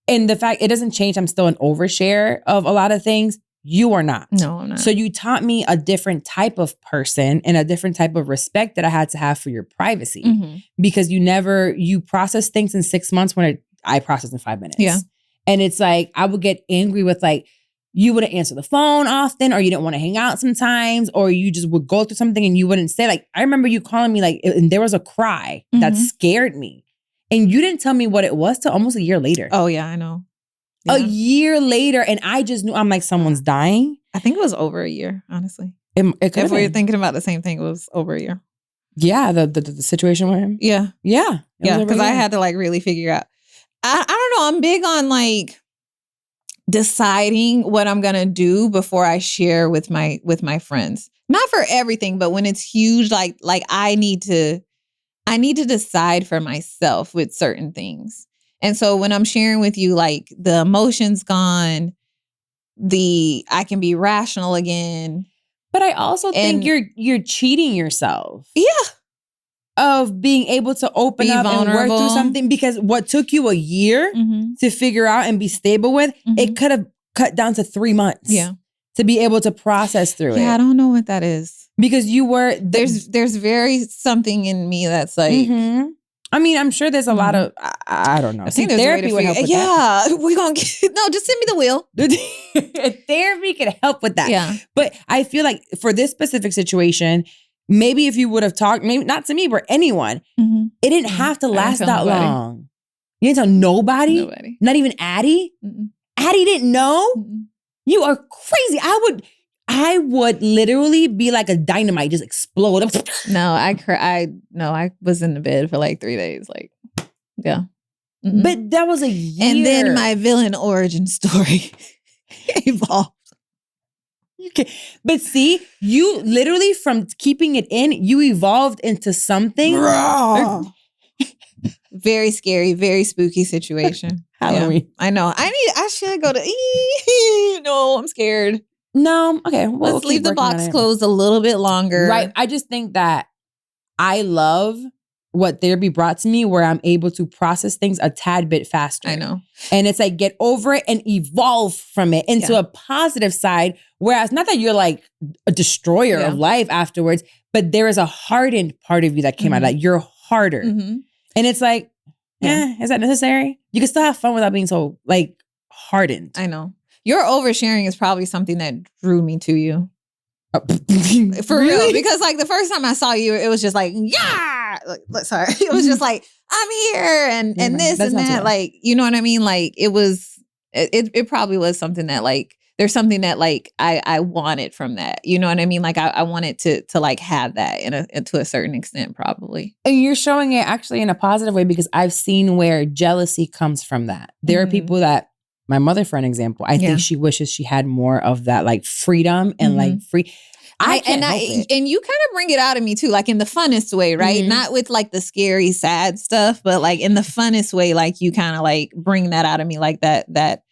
in the fact it doesn't change, I'm still an overshare of a lot of things. You are not. No, I'm not. So you taught me a different type of person and a different type of respect that I had to have for your privacy. Mm-hmm. Because you process things in 6 months when I process in 5 minutes. Yeah. And it's like, I would get angry with like, you wouldn't answer the phone often, or you didn't want to hang out sometimes, or you just would go through something and you wouldn't say, like, I remember you calling me like, and there was a cry that scared me. And you didn't tell me what it was till almost a year later. Oh yeah, I know. Yeah. A year later, and I just knew, I'm like, someone's dying. I think it was over a year, honestly. It If we were thinking about the same thing, it was over a year. Yeah, the situation with him. Yeah. Yeah. Yeah, because I had to like really figure out. I don't know. I'm big on like deciding what I'm gonna do before I share with my friends. Not for everything, but when it's huge, like I need to decide for myself with certain things. And so when I'm sharing with you, like the emotion's gone, I can be rational again. But I also think you're cheating yourself. Yeah. Of being able to open up and work through something, because what took you a year to figure out and be stable with, it could have cut down to 3 months. Yeah. To be able to process through it. Yeah, I don't know what that is. Because you were there's very something in me that's like I mean, I'm sure there's a lot of I don't know. I think therapy would help with that. Yeah, we're gonna just send me the wheel. Therapy can help with that. Yeah. But I feel like for this specific situation, maybe if you would have talked, maybe not to me, but anyone, it didn't have to last that long. You didn't tell nobody? Nobody. Not even Addie? Addie didn't know? You are crazy. I would literally be like a dynamite, just explode. No, I was in the bed for like 3 days. Like, yeah. But that was a year. And then my villain origin story evolved. But see, you literally from keeping it in, you evolved into something. Very scary, very spooky situation. Halloween. Yeah, I know. I should go to no, I'm scared. No, okay. Well, let's leave the box closed a little bit longer. Right. I just think that I love what therapy brought to me, where I'm able to process things a tad bit faster. I know. And it's like get over it and evolve from it into a positive side. Whereas not that you're like a destroyer of life afterwards, but there is a hardened part of you that came out of that. You're harder. And it's like, is that necessary? You can still have fun without being so like hardened. I know. Your oversharing is probably something that drew me to you. For real. Because like the first time I saw you, it was just like, yeah. Sorry. It was just like, I'm here and this and that. Like, you know what I mean? Like it probably was something that like, there's something that like I wanted from that. You know what I mean? Like I wanted to like have that to a certain extent, probably. And you're showing it actually in a positive way, because I've seen where jealousy comes from that. There are people that, my mother, for an example, I think she wishes she had more of that like freedom and like free. And you kind of bring it out of me too, like in the funnest way, right? Not with like the scary, sad stuff, but like in the funnest way, like you kind of like bring that out of me, like that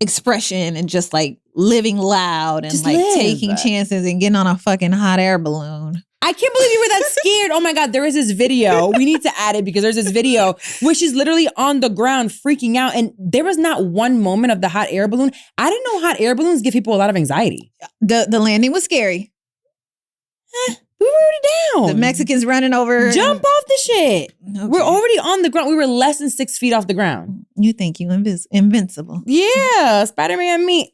expression and just like living loud and Just like live. taking chances and getting on a fucking hot air balloon. I can't believe you were that scared. Oh my God, there is this video. We need to add it because there's this video where she's literally on the ground freaking out. And there was not one moment of the hot air balloon. I didn't know hot air balloons give people a lot of anxiety. The landing was scary. We were already down. The Mexicans running over. Jump off the shit. Okay. We're already on the ground. We were less than 6 feet off the ground. You think you invincible. Yeah, Spider-Man me.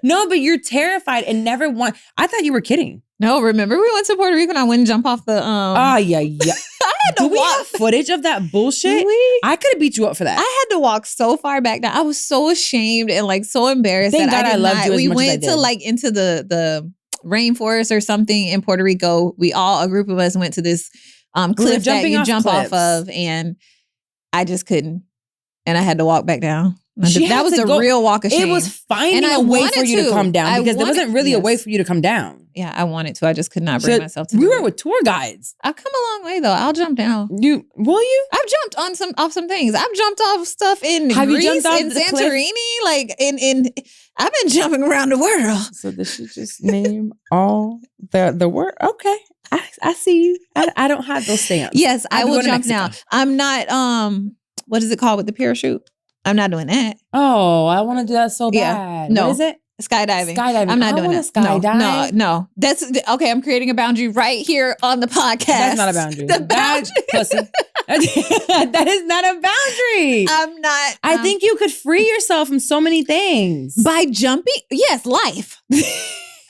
No, but you're terrified and never want. I thought you were kidding. No, remember we went to Puerto Rico and I wouldn't jump off the Yeah. I had to Do we walk. have footage of that bullshit? We- I could have beat you up for that. I had to walk so far back down. I was so ashamed and like so embarrassed. Thank that God I did loved not. you as We much as I went to did. like into the rainforest or something in Puerto Rico. A group of us went to this cliff that jumping you off jump cliffs. off of, and I just couldn't. And I had to walk back down. She That had was to a go- real walk of shame. It was finding And I a way wanted for you to to. come down I because there wanted- wasn't really a way yes. for you to come down. Yeah, I wanted to. I just could not bring So myself to we do were it. with tour guides. I've come a long way though. I'll jump down. Will you? I've jumped off some things. I've jumped off stuff in Have you Greece, jumped off in the cliff? Santorini, like in. I've been jumping around the world. So this should just name all the word. Okay, I see you. I don't have those stamps. Yes, I I'll be will going to jump now. Mexico. I'm not. What is it called with the parachute? I'm not doing that. Oh, I want to do that so Yeah. bad. No. What is it? Skydiving. Skydiving. I'm not I doing wanna that. skydive. No. That's okay. I'm creating a boundary right here on the podcast. That's not a boundary. The boundary. Pussy. That is not a boundary. I'm not. I think you could free yourself from so many things. by jumping. Yes, life.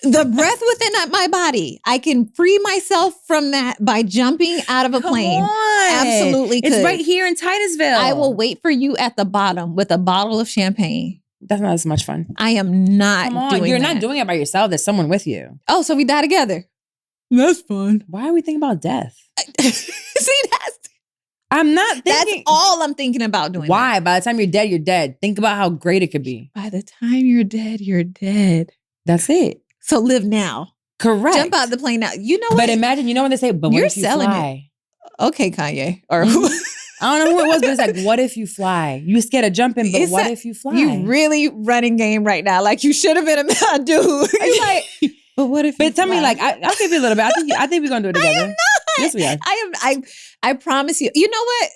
The breath within my body. I can free myself from that by jumping out of a Come plane. on. Absolutely It's could. right here in Titusville. I will wait for you at the bottom with a bottle of champagne. That's not as much fun. I am not Come on. doing You're that. not doing it by yourself. There's someone with you. Oh, so we die together. That's fun. Why are we thinking about death? See, I'm not that's thinking. all I'm thinking about doing. Why? By the time you're dead, you're dead. Think about how great it could be. By the time you're dead, you're dead. That's it. So live now. Correct. Jump out the plane now. You know what? But imagine, you know when they say, but what You're if you selling fly? Okay, Kanye. Or I don't know who it was, but it's like, what if you fly? You scared of jumping, but It's what a- if you fly? you really running game right now. Like you should have been a dude. You're like, but what if? you But tell me, fly? like, I'll give you a little bit. I think we're gonna do it together. I am not. Yes, we are. I promise you. You know what?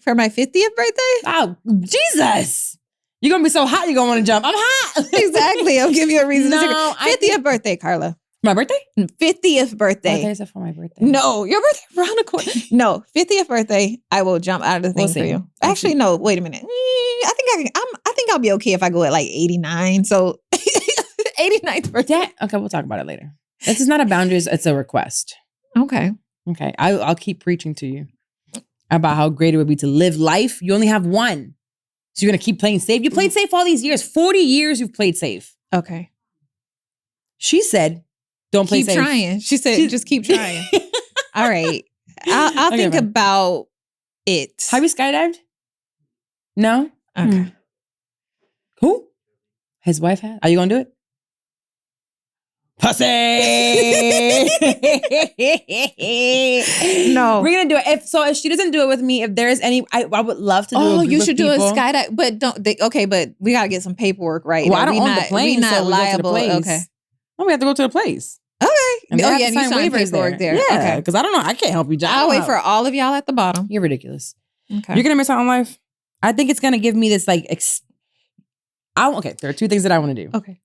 For my 50th birthday, Oh, Jesus. You're gonna be so hot, you're gonna want to jump. I'm hot. exactly. I'll give you a reason. No, to I 50th birthday, Carla. My birthday? 50th birthday. Okay, so for my birthday. No, your birthday around the corner. No, 50th birthday. I will jump out of the thing We'll for see. you. We'll Actually, see. no. Wait a minute. I think I'll be okay if I go at like 89. So 89th birthday. That, okay, we'll talk about it later. This is not a boundary, it's a request. Okay. Okay, I'll keep preaching to you about how great it would be to live life. You only have one. So you're gonna keep playing safe. You played safe all these years. 40 years you've played safe. Okay. She said, don't play Keep safe. trying. She said, just keep trying. All right. I'll Okay, think fine. about it. Have you skydived? No? Okay. Who? His wife had? Are you gonna do it? Pussy! No. We're gonna do it. If she doesn't do it with me, if there is any, I would love to do Oh, a group you of should do a people. skydive, but okay, but we gotta get some paperwork right. Well, I don't we own not, the plane, we not so we go to the liable. place. Okay. Oh, we have to go to the place. Okay. And they Oh have yeah, to and you sign sign waivers paperwork there. Yeah, Okay. because I don't know. I can't help you, John. I'll wait for all of y'all at the bottom. You're ridiculous. Okay. You're gonna miss out on life. I think it's gonna give me this like. Okay, there are two things that I want to do: Okay.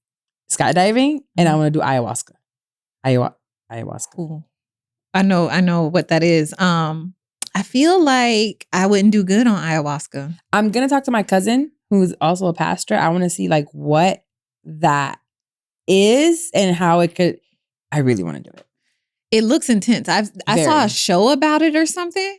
skydiving, and I want to do ayahuasca. Ayahuasca. Cool. I know what that is. I feel like I wouldn't do good on ayahuasca. I'm gonna talk to my cousin, who's also a pastor. I want to see like what that is and how it could. I really want to do it. It looks intense. I saw Very. a show about it or something.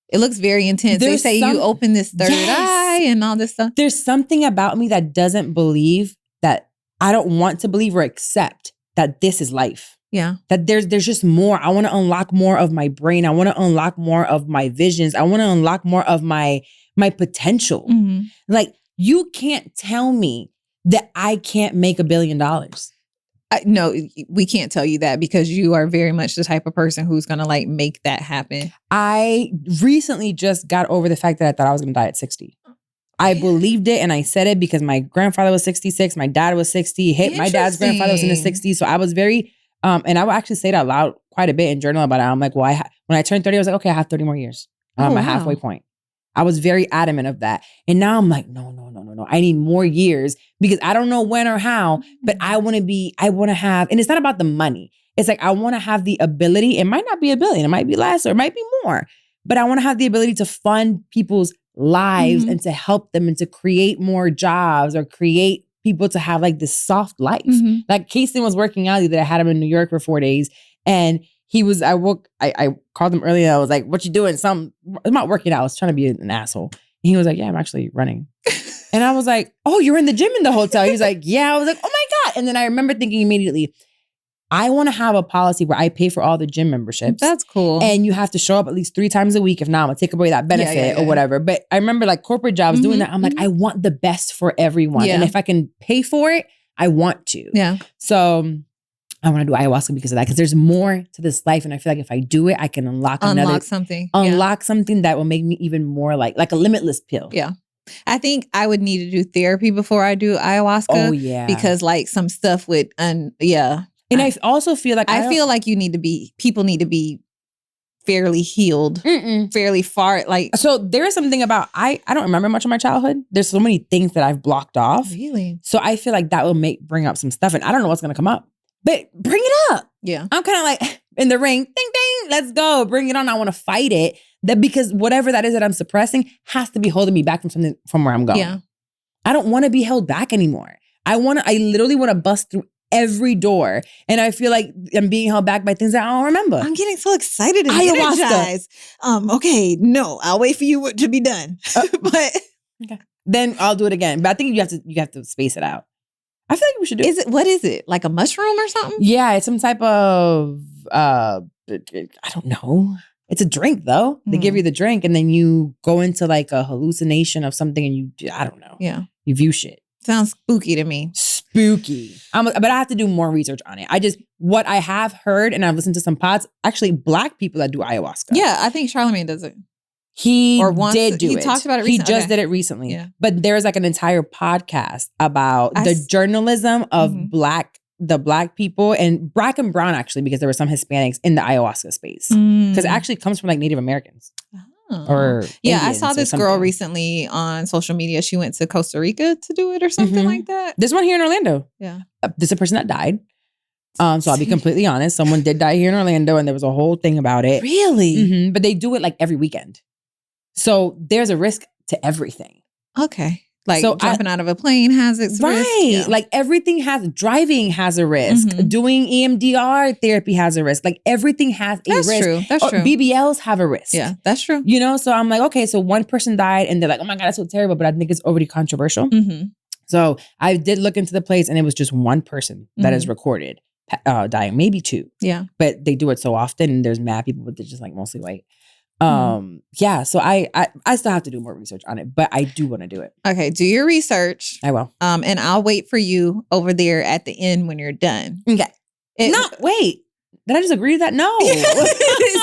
It looks very intense. There's they say some- you open this third Yes. eye and all this stuff. There's something about me that doesn't believe that I don't want to believe or accept that this is life. Yeah. That there's just more. I want to unlock more of my brain. I want to unlock more of my visions. I want to unlock more of my potential. Mm-hmm. Like you can't tell me that I can't make $1 billion. No, we can't tell you that because you are very much the type of person who's going to like make that happen. I recently just got over the fact that I thought I was going to die at 60. I believed it and I said it because my grandfather was 66, my dad was 60, my dad's grandfather was in the 60s. So I was very, and I would actually say it out loud quite a bit and journal about it. I'm like, well, when I turned 30, I was like, okay, I have 30 more years. I'm at my halfway point. I was very adamant of that. And now I'm like, no. I need more years because I don't know when or how, but I want to have, and it's not about the money. It's like, I want to have the ability. It might not be $1 billion. It might be less or it might be more, but I want to have the ability to fund people's lives and to help them and to create more jobs or create people to have like this soft life. Like Kason was working out that I had him in New York for 4 days and I called him earlier. I was like, what you doing? I'm not working out. I was trying to be an asshole. And he was like, yeah, I'm actually running. And I was like, oh, you're in the gym in the hotel. He was like, yeah. I was like, oh my God. And then I remember thinking immediately, I want to have a policy where I pay for all the gym memberships. That's cool. And you have to show up at least 3 times a week. If not, I'm going to take away that benefit or whatever. But I remember like corporate jobs doing that. I'm like, I want the best for everyone. And if I can pay for it, I want to. Yeah. So I want to do ayahuasca because of that. Because there's more to this life. And I feel like if I do it, I can unlock something that will make me even more like a limitless pill. Yeah. I think I would need to do therapy before I do ayahuasca. Oh, yeah. Because like some stuff would, And I also feel like feel like people need to be fairly healed, fairly far. Like, so there is something about, I don't remember much of my childhood. There's so many things that I've blocked off. Really? So I feel like that will bring up some stuff. And I don't know what's going to come up, but bring it up. Yeah. I'm kind of like in the ring, ding, ding, let's go. Bring it on. I want to fight it. That because whatever that is that I'm suppressing has to be holding me back from where I'm going. Yeah. I don't want to be held back anymore. I literally want to bust through every door. And I feel like I'm being held back by things that I don't remember. I'm getting so excited and energized. Okay, no, I'll wait for you to be done. But okay. Then I'll do it again. But I think you have to space it out. I feel like we should do What is it? Like a mushroom or something? Yeah, it's some type of I don't know. It's a drink though. They give you the drink and then you go into like a hallucination of something and I don't know. Yeah. You view shit. Sounds spooky to me. Spooky. But I have to do more research on it. What I have heard and I've listened to some pods, actually Black people that do ayahuasca. Yeah, I think Charlamagne does it. He did do it. He talked about it recently. He just did it recently. Yeah. But there's like an entire podcast about the journalism of the Black people and Black and brown actually, because there were some Hispanics in the ayahuasca space. Because it actually comes from like Native Americans. Or yeah, I saw this girl recently on social media. She went to Costa Rica to do it or something like that. There's one here in Orlando. Yeah. There's a person that died. So I'll be completely honest. Someone did die here in Orlando and there was a whole thing about it. Really? But they do it like every weekend. So there's a risk to everything. Okay. Like jumping out of a plane has its risk. Yeah. Like driving has a risk. Doing EMDR therapy has a risk. Like everything has a risk. That's true. BBLs have a risk. Yeah, that's true. You know, so I'm like, okay, so one person died and they're like, oh my God, that's so terrible. But I think it's already controversial. So I did look into the place and it was just one person that is recorded dying, maybe 2. Yeah. But they do it so often and there's mad people, but they're just like mostly white. Yeah, so I still have to do more research on it, but I do want to do it. Okay, do your research. I will. And I'll wait for you over there at the end when you're done. Okay. Wait. Did I just agree to that? No.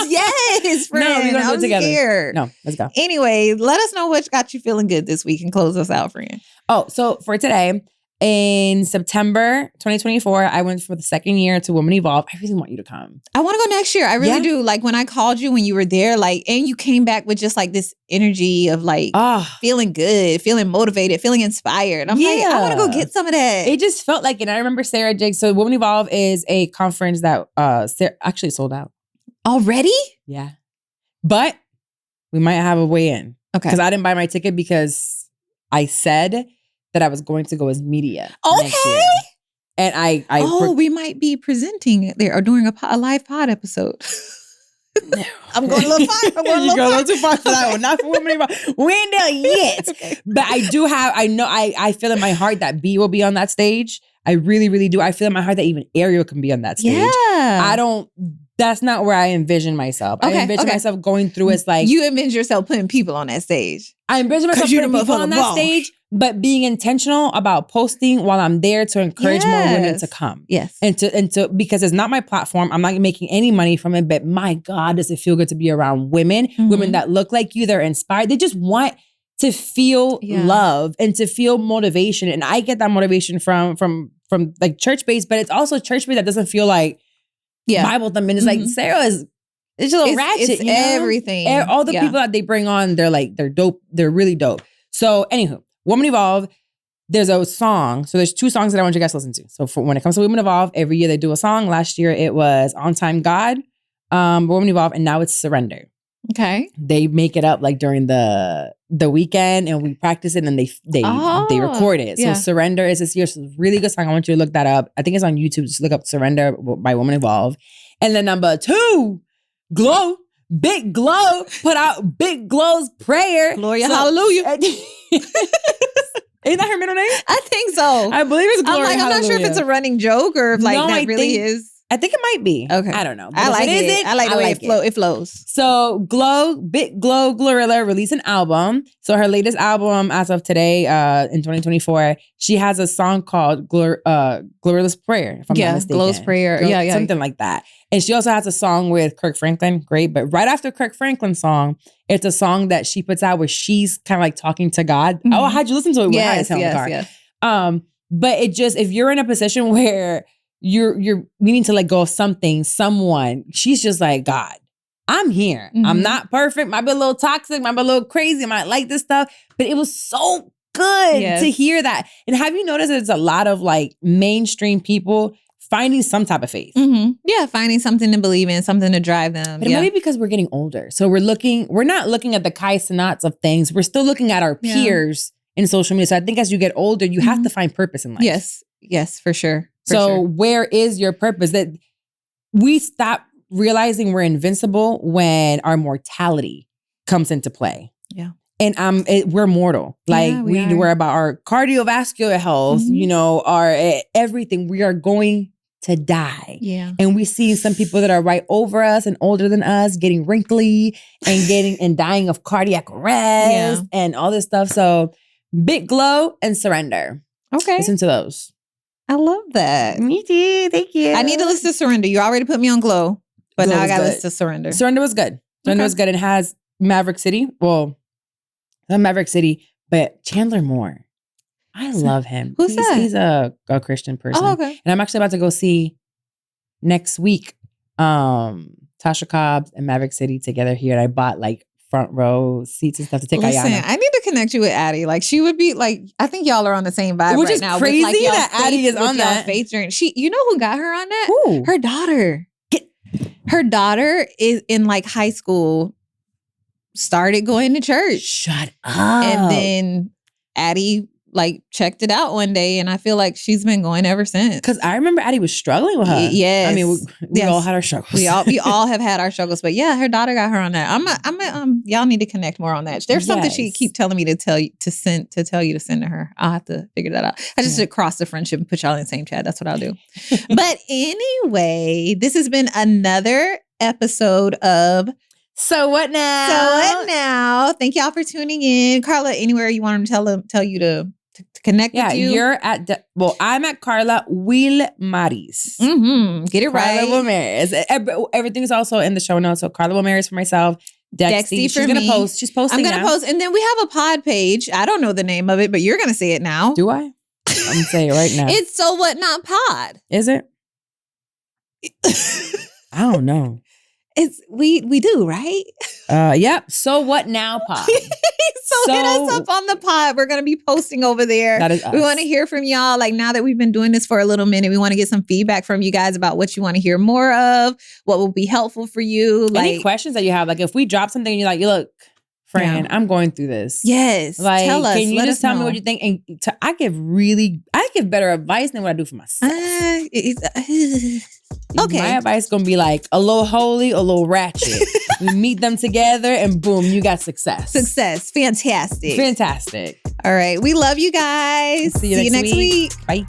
Yes, friend. No, we're going to do it together. Scared. No, let's go. Anyway, let us know what got you feeling good this week and close us out, friend. Oh, so for today, in September 2024, I went for the second year to Women Evolve. I really want you to come. I want to go next year. I really do. Like when I called you when you were there, like, and you came back with just like this energy of like feeling good, feeling motivated, feeling inspired. I'm like, I want to go get some of that. It just felt like it. I remember Sarah Jake. So Women Evolve is a conference that Sarah actually sold out. Already? Yeah. But we might have a way in. Okay. Because I didn't buy my ticket because I said that I was going to go as media. Next year. And we might be presenting there or doing a live pod episode. I'm going a little far. You go a little too far for that one. Not for Women Evolve. We ain't there yet. Okay. But I feel in my heart that B will be on that stage. I really, really do. I feel in my heart that even Ariel can be on that stage. Yeah. That's not where I envision myself. Okay, I envision myself going through as like... You envision yourself putting people on that stage. I envision myself putting people on that stage, but being intentional about posting while I'm there to encourage more women to come. Yes. And to because it's not my platform. I'm not making any money from it, but my God, does it feel good to be around women, women that look like you, they're inspired. They just want to feel love and to feel motivation. And I get that motivation from like church-based, but it's also church-based that doesn't feel like Bible thumping. It's like Sarah is it's a little ratchet. It's everything. All the people that they bring on, they're dope. They're really dope. So anywho, Woman Evolve, there's a song. So there's 2 songs that I want you guys to listen to. So when it comes to Woman Evolve, every year they do a song. Last year it was On Time God, Woman Evolve, and now it's Surrender. Okay. They make it up like during the weekend and we practice it and they record it. So Surrender is this year's really good song. I want you to look that up. I think it's on YouTube. Just look up Surrender by Woman Evolve. And then number 2, Glow. Big Glow put out Big Glow's Prayer. Gloria, hallelujah. Ain't that her middle name? I think so. I believe it's Gloria. I'm not sure if it's a running joke or if that really is. I think it might be. Okay. I don't know. I like it. I like the way it flows. So Glow, Big Glow, Glorilla released an album. So her latest album as of today, in 2024, she has a song called Glorilla's Prayer, if I'm not mistaken. Glow's Prayer. Something like that. And she also has a song with Kirk Franklin. Great. But right after Kirk Franklin's song, it's a song that she puts out where she's kind of like talking to God. Mm-hmm. Oh, how'd you listen to it? Yes. But it just, if you're in a position where you're needing to let go of something, someone, she's just like, God, I'm here. Mm-hmm. I'm not perfect. Might be a little toxic, might be a little crazy, might like this stuff. But it was so good to hear that. And have you noticed there's a lot of like mainstream people finding some type of faith? Mm-hmm. Yeah, finding something to believe in, something to drive them. But maybe because we're getting older. So we're not looking at the Kai Cenats of things. We're still looking at our peers in social media. So I think as you get older, you have to find purpose in life. Yes, for sure. Where is your purpose? That we stop realizing we're invincible when our mortality comes into play. Yeah. And we're mortal. Like we're about our cardiovascular health, our everything. We are going to die. Yeah. And we see some people that are right over us and older than us getting wrinkly and dying of cardiac arrest and all this stuff. So Big Glow and Surrender. Okay. Listen to those. I love that. Me too. Thank you. I need to listen to Surrender. You already put me on Glow, but now I got to listen to Surrender. Surrender was good. Surrender was good. It has Maverick City. Well, not Maverick City, but Chandler Moore. I love him. Who's that? He's a Christian person. Oh, okay. And I'm actually about to go see next week Tasha Cobbs and Maverick City together here. And I bought like front row seats and stuff to take Ayana. I need to connect you with Addie. Like she would be like, I think y'all are on the same vibe Which right is now. Crazy with, like, that Addie is on that. Faith journey. You know who got her on that? Who? Her daughter. Her daughter is in like high school, started going to church. Shut up. And then Addie like checked it out one day, and I feel like she's been going ever since. Because I remember Addie was struggling with her. Yes. I mean, we all had our struggles. We all have had our struggles, but yeah, her daughter got her on that. Y'all need to connect more on that. There's something she keep telling me to tell you to send to her. I'll have to figure that out. I just cross the friendship and put y'all in the same chat. That's what I'll do. But anyway, this has been another episode of So What Now? So What Now? Thank y'all for tuning in. Carla, anywhere you want them to tell you to connect with you? You're at, I'm at Carla Wilmaris. Mm-hmm. Get it right. Carla Wilmaris. Everything is also in the show notes. So Carla Wilmaris for myself. Dexty for me. Post. She's posting I'm going to post. And then we have a pod page. I don't know the name of it, but you're going to say it now. Do I? I'm going to say it right now. It's So What Not Pod. Is it? I don't know. It's we do, right? Yep. So What Now Pod. So hit us up on the pod. We're going to be posting over there. That is us. We want to hear from y'all. Like now that we've been doing this for a little minute, we want to get some feedback from you guys about what you want to hear more of, what will be helpful for you. Any questions that you have? Like if we drop something and you're like, look, friend, I'm going through this. Yes. Like, tell us. Can you just tell me know. what you think? And I give better advice than what I do for myself. Okay. My advice is going to be like a little holy, a little ratchet. We meet them together and boom, you got success. Success. Fantastic. Fantastic. All right. We love you guys. See you next week. Bye.